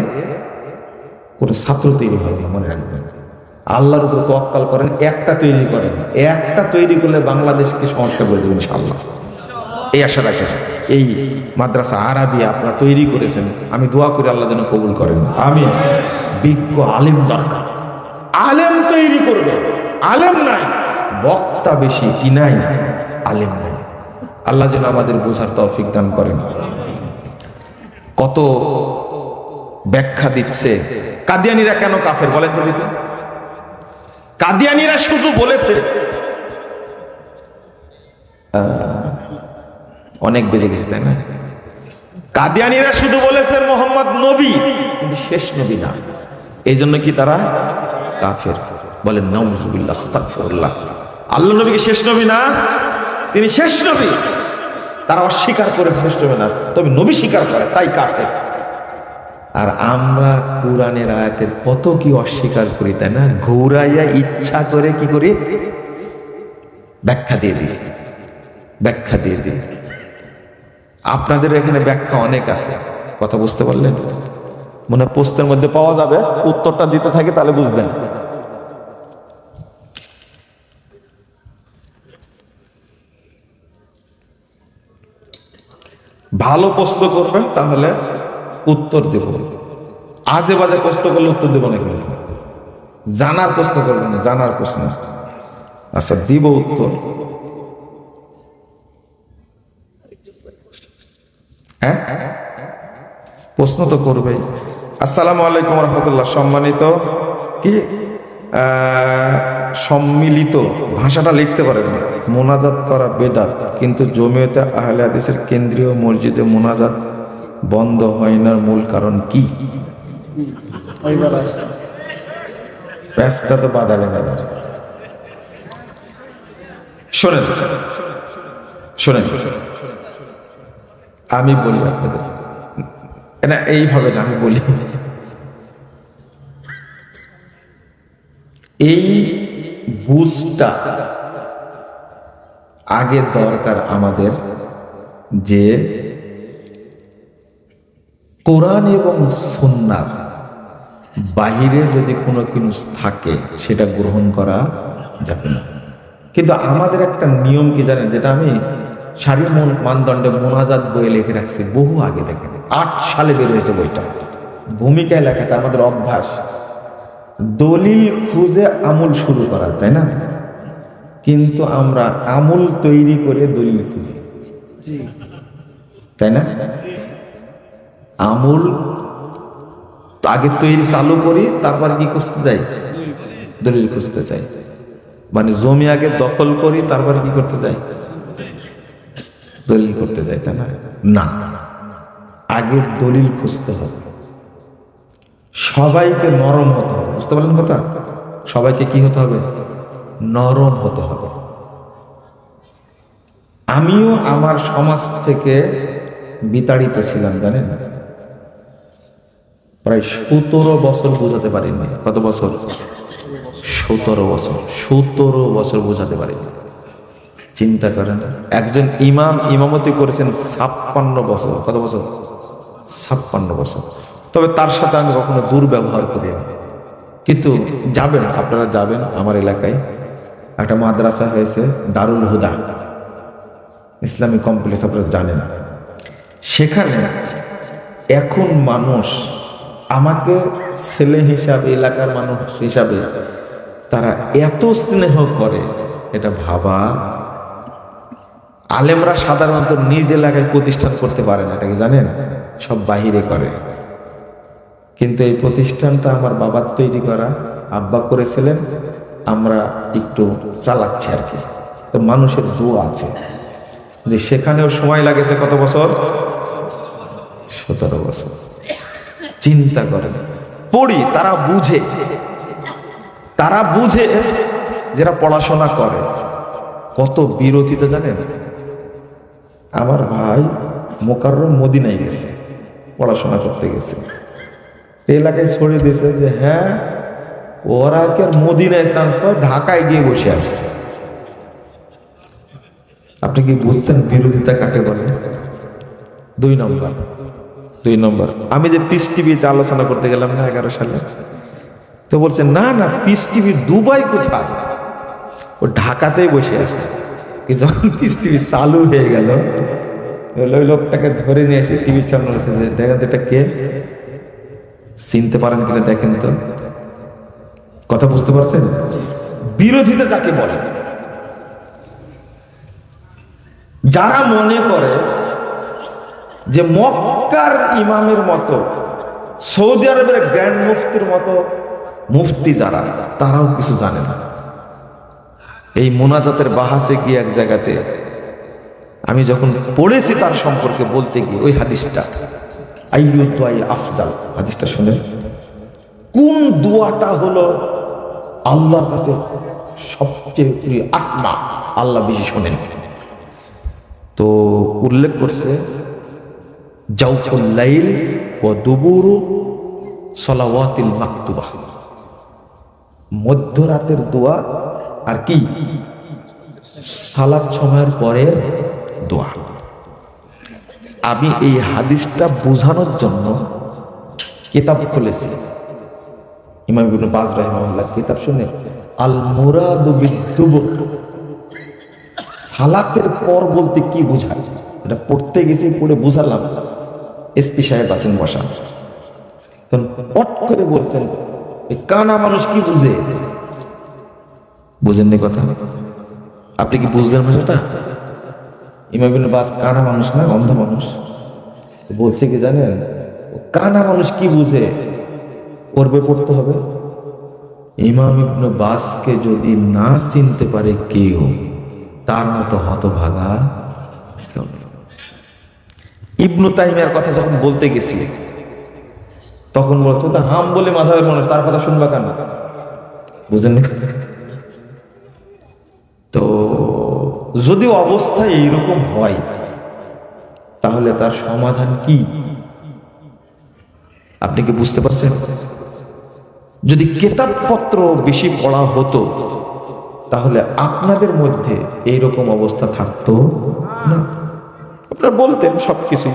A: কোনো ছাত্র তৈরি হবে না, মনে রাখবেন। আল্লাহর উপর তাওয়াক্কুল করেন, একটা তৈরি করেন, একটা তৈরি করলে বাংলাদেশকে সংস্কার করে দেবেন ইনশাআল্লাহ। এই আশা রাখেন। এই মাদ্রাসা আরাবিয়া আপনারা তৈরি করেছেন, আমি দোয়া করি আল্লাহ যেন কবুল করেন, আমিন। বিজ্ঞ আলেম দরকার, আলেম তৈরি করবে। আলেম নাই, বক্তা বেশি, কি নাই? আলেম নাই। আল্লাহ যেন আমাদের বোঝার তৌফিক দান করেন। কত ব্যাখ্যা দিচ্ছে। কাদিয়ানীরা কেন কাফের বলেন তো দেখি। কাদিয়ানীরা শুধু বলেছে, অনেক বেজে গেছে, তাই না? কাদিয়ানীরা শুধু বলেছেন মোহাম্মদ নবী, কিন্তু শেষ নবী না। এই জন্য কি তারা কাফের? বলেন নাউযুবিল্লাহ, আস্তাগফিরুল্লাহ। আল্লাহ নবীকে শেষ নবী না, তিনি শেষ নবী। তারা অস্বীকার করে শেষ নবী না, তবে নবী স্বীকার করে, তাই কাফের। আর আমরা কোরআনের আয়াতের কত কি অস্বীকার করি, তাই না? ঘুরাইয়া ইচ্ছা করে কি করি? ব্যাখ্যা দিয়ে দিই, ব্যাখ্যা দিয়ে দিই। আপনাদের এখানে ব্যাখ্যা অনেক আছে, কথা বুঝতে পারলেন? মনে হয় প্রশ্নের মধ্যে পাওয়া যাবে, উত্তরটা দিতে থাকে তাহলে বুঝবেন। ভালো প্রশ্ন করবেন তাহলে উত্তর দেব, আজে বাজে প্রশ্ন করলে উত্তর দেব না। কিন্তু জানার প্রশ্ন করবেন না, জানার প্রশ্ন। আচ্ছা, দিব উত্তর। হ্যাঁ, প্রশ্ন তো করবে। আসসালামু আলাইকুম রহমতুল্লাহ। সম্মানিত কি সম্মিলিত ভাষাটা লিখতে পারেন না। মোনাজাত করা বেদাত, কিন্তু জমিয়তে আহলে হাদিসের কেন্দ্রীয় মসজিদে মোনাজাত বন্ধ হয় না, মূল কারণ কি? প্যাঁচটা তো বাধালে না। শোনেন শোনেন, আমি বলি আপনাদের, না এইভাবে না, আমি বলি। এই বুঝটা আগে দরকার আমাদের, যে কোরআন এবং সুন্নাহ বাহিরে যদি কোনো থাকে সেটা গ্রহণ করা যাবে না। কিন্তু আমাদের একটা নিয়ম কি জানেন, যেটা আমি সারি মানদণ্ডে মোনাজাত বইয়ে লিখে রাখছি বহু আগে দেখেন, 8 সালে বের হয়েছে বইটা, ভূমিকায় লেখা আছে আমাদের অভ্যাস দলিল খুঁজে আমল শুরু করা, তাই না? কিন্তু আমরা আমল তৈরি করে দলিল খুঁজি, তাই না? আমল আগে তৈরি চালু করি, তারপর কি খুঁজতে যাই? দলিল খুঁজতে চাই। মানে জমি আগে দখল করি, তারপর কি করতে যাই? দলিল করতে যাই, তাই না? না, আগে দলিল খুঁজতে হবে। সবাইকে নরম হতে হবে, বুঝতে পারলেন কথা? সবাইকে কি হতে হবে? নরম হতে হবে। আমিও আমার সমাজ থেকে বিতাড়িত ছিলাম, জানেন? প্রায় 17 বছর বোঝাতে পারিনি। কত বছর? 17 বছর। 17 বছর বোঝাতে পারিনি। চিন্তা করেন, একজন ইমাম ইমামতি করেছেন 56 বছর। কত বছর? 56 বছর। তবে তার সাথে আমি কখনো দুর্ব্যবহার করি না। কিন্তু যাবেন, আপনারা যাবেন, আমার এলাকায় একটা মাদ্রাসা হয়েছে দারুল হুদা ইসলামিক কমপ্লেক্স, আপনারা জানেন। সেখানে এখন মানুষ আমাকে ছেলে হিসাবে, এলাকার মানুষ হিসাবে তারা এত স্নেহ করে, এটা ভাবা। আলেমরা সাধারণত নিজ এলাকায় প্রতিষ্ঠান করতে পারে না, এটা কি জানেন? সব বাহিরে করে। কিন্তু এই প্রতিষ্ঠানটা আমার বাবার তৈরি করা, আব্বা করেছিলেন, আমরা একটু চালাচ্ছি আর কি। তো মানুষের দোয়া আছে, যে সেখানেও সময় লাগেছে কত বছর? 17 বছর। চিন্তা করেন, পড়ি, তারা বুঝে, তারা বুঝে, যারা পড়াশোনা করে কত বিরতিতে, জানেন? আমার ভাই মোকাররম মদিনায় গেছে, পড়াশোনা করতে গেছে, এলাকায় ছড়িয়ে দিয়েছে যে হ্যাঁ, ওরা কি আর মদিনায় চান্স পায়, ঢাকায় গিয়ে বসে আছে। আপনি কি বুঝছেন বিরোধিতা কাকে বলে? 2 নম্বর, আমি যে পিস টিভিতে আলোচনা করতে গেলাম না 11 সালে, তো বলছে না না, পিস টিভি দুবাই কোথায়, ও ঢাকাতেই বসে আছে। কি যখন পিস টিভি চালু হয়ে গেল, ওই লোকটাকে ধরে নিয়ে এসে টিভির সামনে বলেছে যে দেখেন তো এটা কে, চিনতে পারেন কিনা দেখেন তো। কথা বুঝতে পারছেন? বিরোধিতা যাকে বলে, যারা মনে করে যে মক্কার ইমামের মতো, সৌদি আরবের গ্র্যান্ড মুফতির মতো মুফতি যারা, তারাও কিছু জানে না। এই মোনাজাতের বাহাসে গিয়ে এক জায়গাতে আমি যখন পড়েছি তার সম্পর্কে বলতে গিয়ে, ওই হাদিসটা আইয়ু দুআই আফজাল, হাদিসটা শুনে, কোন দোয়াটা হলো আল্লাহর কাছে সবচেয়ে প্রিয়, আসমা, আল্লাহ বেশি শোনেন। তো উল্লেখ করছে জাওফুল লাইল ওয়া দুবুরু সালাওয়াতিল মাকতুবা, মধ্যরাতের দোয়া আর কি সালাত সময়ের পরের দোয়া। আমি এই হাদিসটা বোঝানোর জন্য কিতাব খুলেছি, ইমাম ইবনে বাজ রাহিমাহুল্লাহ কিতাব শুনে, আল মুরাদু বিদ-দুবুর, সালাতের পর বলতে কি বোঝায়, এটা পড়তে গেছি, পড়ে বুঝালাম। এসপি সাহেব আছেন বসা, তখন পট করে বলছেন এই কানা মানুষ কি বুঝে? বুঝেননি কথা? আপনি কি বুঝলেন ভাষাটা? ইমাম ইবনে বাজ কানা মানুষ না, অন্ধ মানুষ। বলছে কি জানেন, কানা মানুষ কি বুঝে, ওর বই পড়তে হবে। ইমাম ইবনে বাজকে যদি না চিনতে পারে কেউ, তার মতো হতভাগা কেউ নেই। ইবনু তাইমিয়ার কথা যখন বলতে গেছি, তখন বলছো তা হাম বলে মাযহাবের মানুষ, তার কথা শুনবা কেন? বুঝেননি? তো যদি অবস্থা এইরকম হয়, তাহলে তার সমাধান কি? আপনি কি বুঝতে পারছেন? যদি কিতাবপত্র বেশি পড়া হতো, তাহলে আপনাদের মধ্যে এইরকম অবস্থা থাকতো না। আপনারা বলতেন সবকিছু।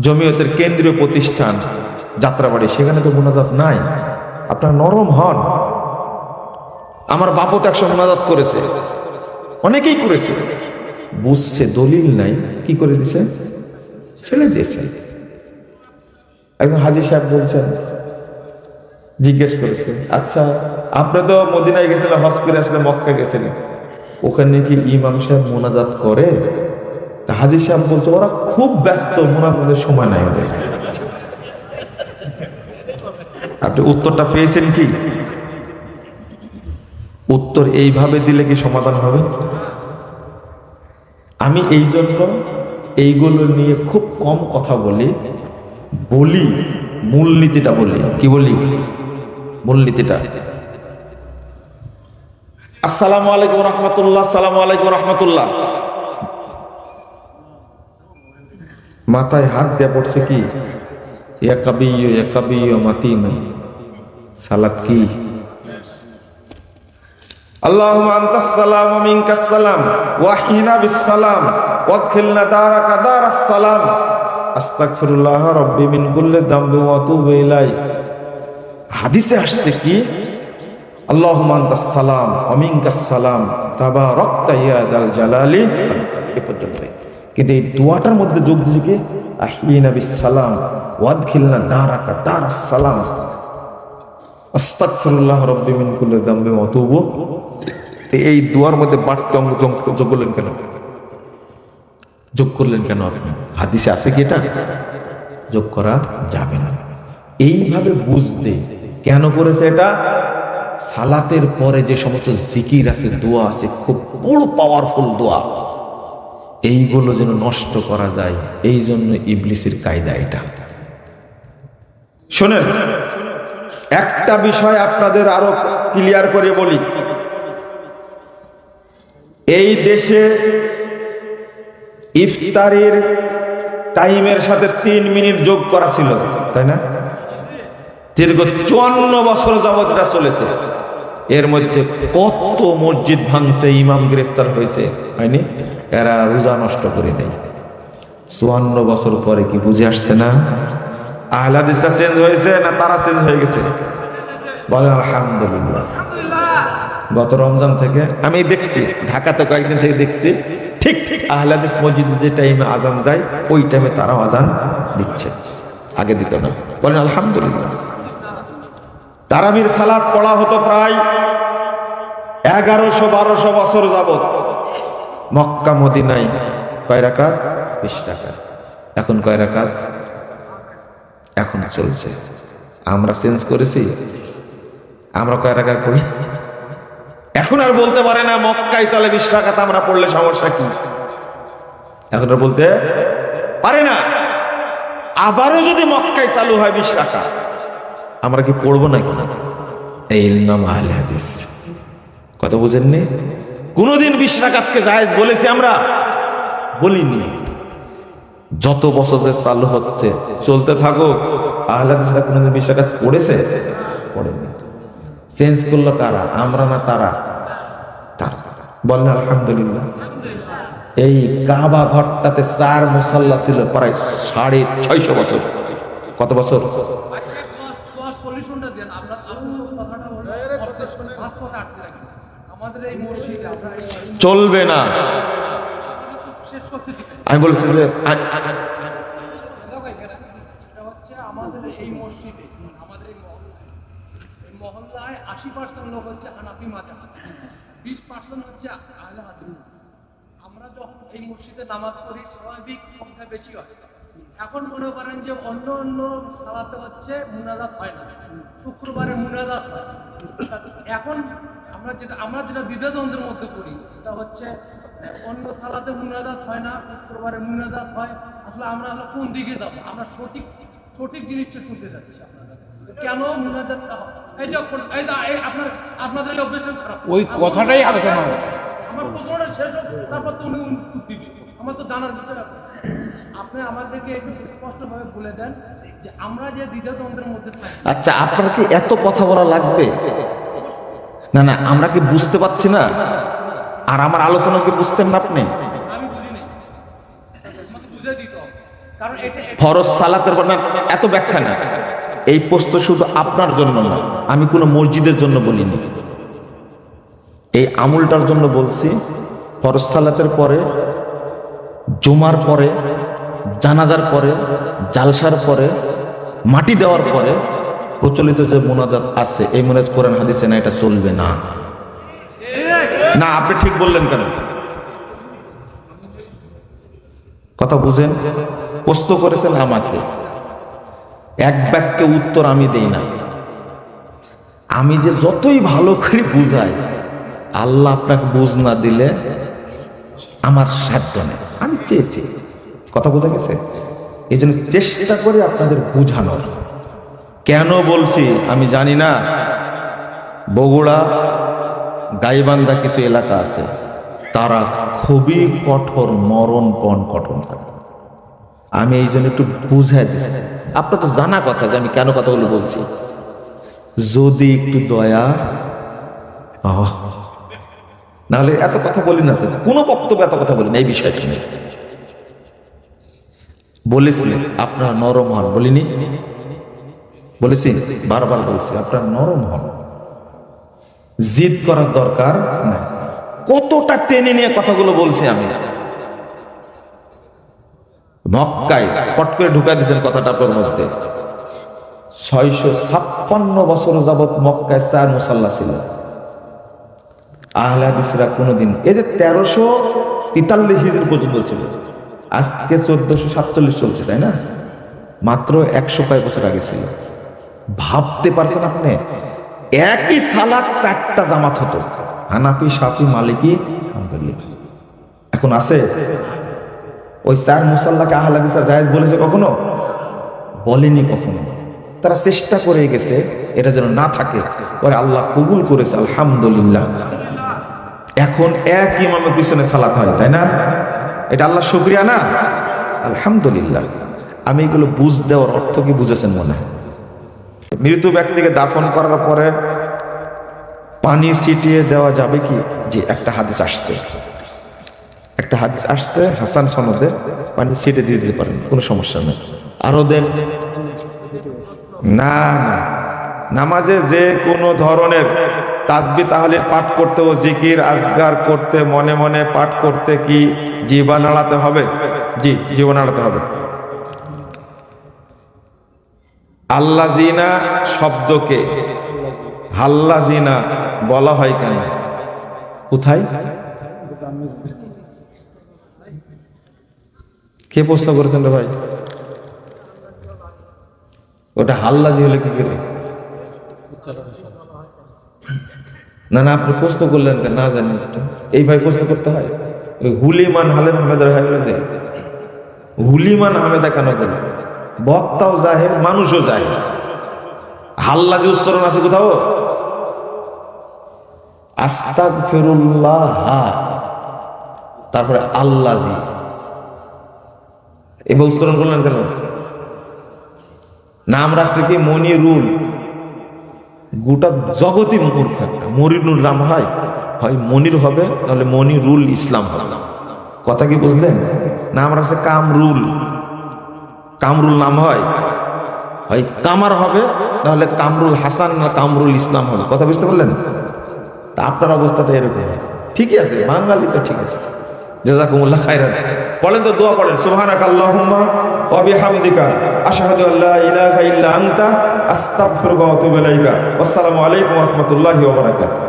A: জমিয়তের কেন্দ্রীয় প্রতিষ্ঠান যাত্রাবাড়ি, সেখানে তো মোনাজাত নাই। আপনারা নরম হন, আমার বাপও তো একসময় মোনাজাত করেছে, অনেকেই করেছে, বুঝছে দলিল নাই, কি করে দিছে, ছেড়ে দিয়েছে। একজন হাজী সাহেব বলছেন, জিজ্ঞেস করেছে, আচ্ছা আপনি তো মদিনায় গেছিলেন, হজ করে আসলে মক্কা গেছিলেন, ওখানে কি ইমাম সাহেব মোনাজাত করে? তা হাজী সাহেব বলছে, ওরা খুব ব্যস্ত, মোনাজাতের সময় নাই ওদের। আপনি উত্তরটা পেয়েছেন কি? উত্তর এইভাবে দিলে কি সমাধান হবে? আমি এই জন্য এইগুলো নিয়ে খুব কম কথা বলি, মূলনীতিটা বলি। কি বলি? মূলনীতিটা। আসসালামু আলাইকুম রহমতুল্লাহ, আসসালামু আলাইকুম রহমতুল্লাহ। মাথায় হাত দিয়ে পড়ছে কি, ইয়া কাবিয়্যু ইয়া কাবিয়্যু মাতিন। সালাত কি? আল্লাহুম্মা আনতাস সালাম ওয়া মিনকাস সালাম ওয়া আহইনা বিস সালাম ওয়াদখিলনা দারাকা দারাস সালাম আস্তাগফিরুল্লাহ রাব্বি মিন কুল্লি যামবি ওয়া আতুবু ইলাই। হাদিসে আসছে কি, আল্লাহুম্মা আনতাস সালাম ওয়া মিনকাস সালাম তাবারাকতা ইয়া যাল জালালি, এ পর্যন্ত। কিন্তু এই দোয়াটার মধ্যে যোগ দিয়েছে কি, আহইনা বিস সালাম ওয়াদখিলনা দারাকা দারাস সালাম আস্তাগফিরুল্লাহ রাব্বি মিন কুল্লি যামবি ওয়া আতুবু। এই দুয়ার মধ্যে বাড়তি অঙ্গ যোগ করলেন কেন? যোগ করলেন কেন আপনি? হাদিসে আছে কি এটা? যোগ করা যাবে না। এইভাবে বুঝতে কেন করেছে এটা? সালাতের পরে যে সমস্ত জিকির আছে, দোয়া আছে, খুব বড় পাওয়ারফুল দোয়া, এইগুলো যেন নষ্ট করা যায়, এই জন্য ইবলিসের কায়দা এটা। শোনেন, একটা বিষয় আপনাদের আরো ক্লিয়ার করে বলি। এই দেশে ইফতারের টাইমের সাথে 3 মিনিট যোগ করা ছিল, তাই না? দীর্ঘ 54 বছর যাবত এটা চলেছে। এর মধ্যে কত মসজিদ ভাঙছে, ইমাম গ্রেফতার হয়েছে, হয়নি? এরা রোজা নষ্ট করে দেয়। 54 বছর পরে কি বুঝে আসছে না? আহলে হাদিসরা চেঞ্জ হয়েছে না তারা চেঞ্জ হয়ে গেছে? বলেন আলহামদুলিল্লাহ। গত রমজান থেকে আমি দেখছি, ঢাকাতে কয়েকদিন থেকে দেখছি, ঠিক আহলে হাদিস মসজিদে যে টাইমে আজান দেয় ওই টাইমে তারাও আজান দিচ্ছে, আগে দিত না। বলেন আলহামদুলিল্লাহ। তারাবির সালাত পড়া হতো প্রায় 1100-1200 বছর যাবত মক্কা মদিনায়। কয় রাকাত? 20 রাকাত। এখন কয় রাকাত? এখন চলছে। আমরা চেঞ্জ করেছি, আমরা কয় রাকাত পড়ি? এখন আর বলতে পারে না মক্কায় চলে 20 রাকাত, আমরা পড়লে সমস্যা কি? এখন আর বলতে পারে না। আবারও যদি মক্কায় চালু হয় 20 রাকাত, আমরা কি পড়বো নাকি? এই নাম আহলে হাদিস। কথা বুঝেননি? কোনদিন 20 রাকাতকে জায়েজ বলেছি আমরা? বলিনি। যত বছর চালু হচ্ছে চলতে থাকো। আহলে হাদিসরা কোনদিন 20 রাকাত পড়েছে? পড়েনি। চেঞ্জ করলো কারা? আমরা না তারা? তারা। বলেন আলহামদুলিল্লাহ। এই কাবা ঘরটাতে 4 মুসাল্লা ছিল প্রায় 650 বছর। কত বছর? চলবে না। আমি বলছি যে
C: আমাদের এই মসজিদে, আমাদের এই মহল্লায় 80% লোক হচ্ছে হানাফি মাযহাব, 20% হচ্ছে আহলে হাদিস। আমরা যখন এই মসজিদে নামাজ পড়ি স্বাভাবিক সংখ্যা বেশি হয়। এখন মনে করেন যে অন্য অন্য সালাতে হচ্ছে মুনাজাত হয় না, শুক্রবারে মুনাজাত হয়। এখন আমরা যেটা বিভেদনদের মধ্যে করি, এটা হচ্ছে অন্য সালাতে মুনাজাত হয় না, শুক্রবারে মুনাজাত হয়। আসলে আমরা কোন দিকে যাবো? আমরা সঠিক জিনিসটা শুনতে যাচ্ছি। কেন মুনাজাতটা হয়? এই যে আপনাদের এই অভ্যাসটা খারাপ।
D: ওই কথাটাই আলোচনা হবে।
C: আমার প্রশ্নটা শেষ হোক, তারপর তো উনি উত্তর দিবে। আমার তো জানার বিষয় আছে। আপনি আমাদেরকে একটু স্পষ্টভাবে বলে দেন যে আমরা যে দ্বিধাদ্বন্দ্বের মধ্যে থাকি।
A: আচ্ছা, আপনার কি এত কথা বলা লাগবে? না না, আমরা কি বুঝতে পারছি না? আর আমার আলোচনা কি বুঝছেন না আপনি?
C: আমি বুঝিনি, আমাকে বুঝে দিতে হবে। কারণ এটা
A: ফরজ সালাতের পর না, এত ব্যাখ্যা না। এই প্রশ্ন শুধু আপনার জন্য না, আমি কোনো মসজিদের জন্য বলিনি। এই আমলটার জন্য বলছি, ফরজ সালাতের পরে, জুমার পরে, জানাজার পরে, জালসার পরে, মাটি দেওয়ার পরে প্রচলিত যে মোনাজাত আছে, এই মোনাজাত কোরআন হাদিসে না, এটা চলবে না। না, আপনি ঠিক বললেন কেন? কথা বুঝেন? প্রশ্ন করেছেন আমাকে, এক বাক্যে উত্তর আমি দেই না। আমি যে যতই ভালো করে বুঝাই, আল্লাহ আপনাকে বুঝ না দিলে আমার সাধ্য নেই। আমি চেয়েছি, কথা বোঝা গেছে? এই জন্য চেষ্টা করে আপনাদের বুঝানোর। কেন বলছি আমি জানি না। বগুড়া, গাইবান্ধা কিছু এলাকা আছে, তারা খুবই কঠোর, মরণপণ কঠোর থাকে। আমি এই জন্য একটু বুঝাই দিচ্ছি। আপনার তো জানা কথা যে আমি কেন কথাগুলো বলছি। যদি একটু দয়া, নাহলে এত কথা বলি না তো, কোনো বক্তব্য এত কথা বলি না এই বিষয়টা নিয়ে। বলেছি আপনারা নরম হন, বলিনি? বলেছি, বারবার বলছি আপনারা নরম হন, জিদ করার দরকার নাই। কতটা টেনে নিয়ে কথাগুলো বলছি আমি। মক্কায় পট করে ঢুকাই দিয়েছেন কথাটা আপনার মধ্যে। 656 বছর যাবৎ মক্কায় 4 মুসাল্লা ছিল। আহলে হাদিসরা কোনদিন, এই যে 1343 হিজরি পর্যন্ত ছিল, আজকে 1447 চলছে, তাই না? মাত্র 100 কয়েক বছর আগে ছিল। ভাবতে পারছেন আপনি? একই সালাত 4টা জামাত হতো, হানাফি, শাফি, মালিকি, হাম্বলি। এখন আছে? ওই 4 মুসাল্লাকে আহলে হাদিসরা জায়েজ বলেছে কখনো? বলেনি কখনো। তারা চেষ্টা করে গেছে এটা যেন না থাকে, পরে আল্লাহ কবুল করেছে, আলহামদুলিল্লাহ। এখন এক ইমামের পিছনে সালাত হয়, তাই না? এটা আল্লাহ শুকরিয়া না? আলহামদুলিল্লাহ। আমি এগুলো বুঝ দেওয়ার অর্থ কি বুঝেছেন মনে হয়? মৃত ব্যক্তিকে দাফন করার পরে পানি ছিটিয়ে দেওয়া যাবে কি? যে একটা হাদিস আসছে, একটা হাদিস আসছে হাসান সনদে, পানি ছিটিয়ে দিয়ে দিতে পারেন, কোনো সমস্যা নেই। আরো দেন না। না, নামাজে যে কোনো ধরনের তাসবিহ তাহলিল পাঠ করতে ও জিকির আজগার করতে, মনে মনে পাঠ করতে কি জিহ্বা নাড়াতে হবে? জি, জিহ্বা নাড়াতে হবে। আল্লাজিনা শব্দকে হাল্লাজিনা বলা হয় কেন? কোথায়? কে প্রশ্ন করেছেন রে ভাই? ওটা হাল্লাজি হলে কি করে? না না, আপনি প্রশ্ন করলেন কেন? না জানি এইভাবে প্রশ্ন করতে হয়? ওই হুলিমান হালেম হামেদার হয়ে গেছে, হুলিমান হামেদা কেন দেন? বক্তাও জাহেল, মানুষও জাহেল। হাল্লাজি উচ্চারণ আছে কোথাও? আস্তাগফিরুল্লাহ, তারপরে আল্লাজি, এবার উচ্চারণ করলেন কেন? নাম রাখছে কি মনিরুল। গোটা জগতই মূর্খ একটা। মনিরুল নাম হয়, হয় মনির হবে, নাহলে মনিরুল ইসলাম হবে। কথা কি বুঝলেন? নাম রাখছে কামরুল, কামরুল নাম হয়, হয় কামার হবে, নাহলে কামরুল হাসান না কামরুল ইসলাম হবে। কথা বুঝতে পারলেন? তা আপনার অবস্থাটা এরকম আছে। ঠিকই আছে, বাঙালি তো ঠিক আছে। জাযাকুমুল্লাহ খাইরান। বলেন তো, দোয়া পড়েন, সুবহানাকাল্লাহুম্মা ওয়া বিহামদিকা আশহাদু আল্লা ইলাহা ইল্লা আনতা আস্তাগফিরুকা ওয়া আতুবু ইলাইকা। আসসালামু আলাইকুম ওয়া রাহমাতুল্লাহি ওয়া বারাকাতুহু।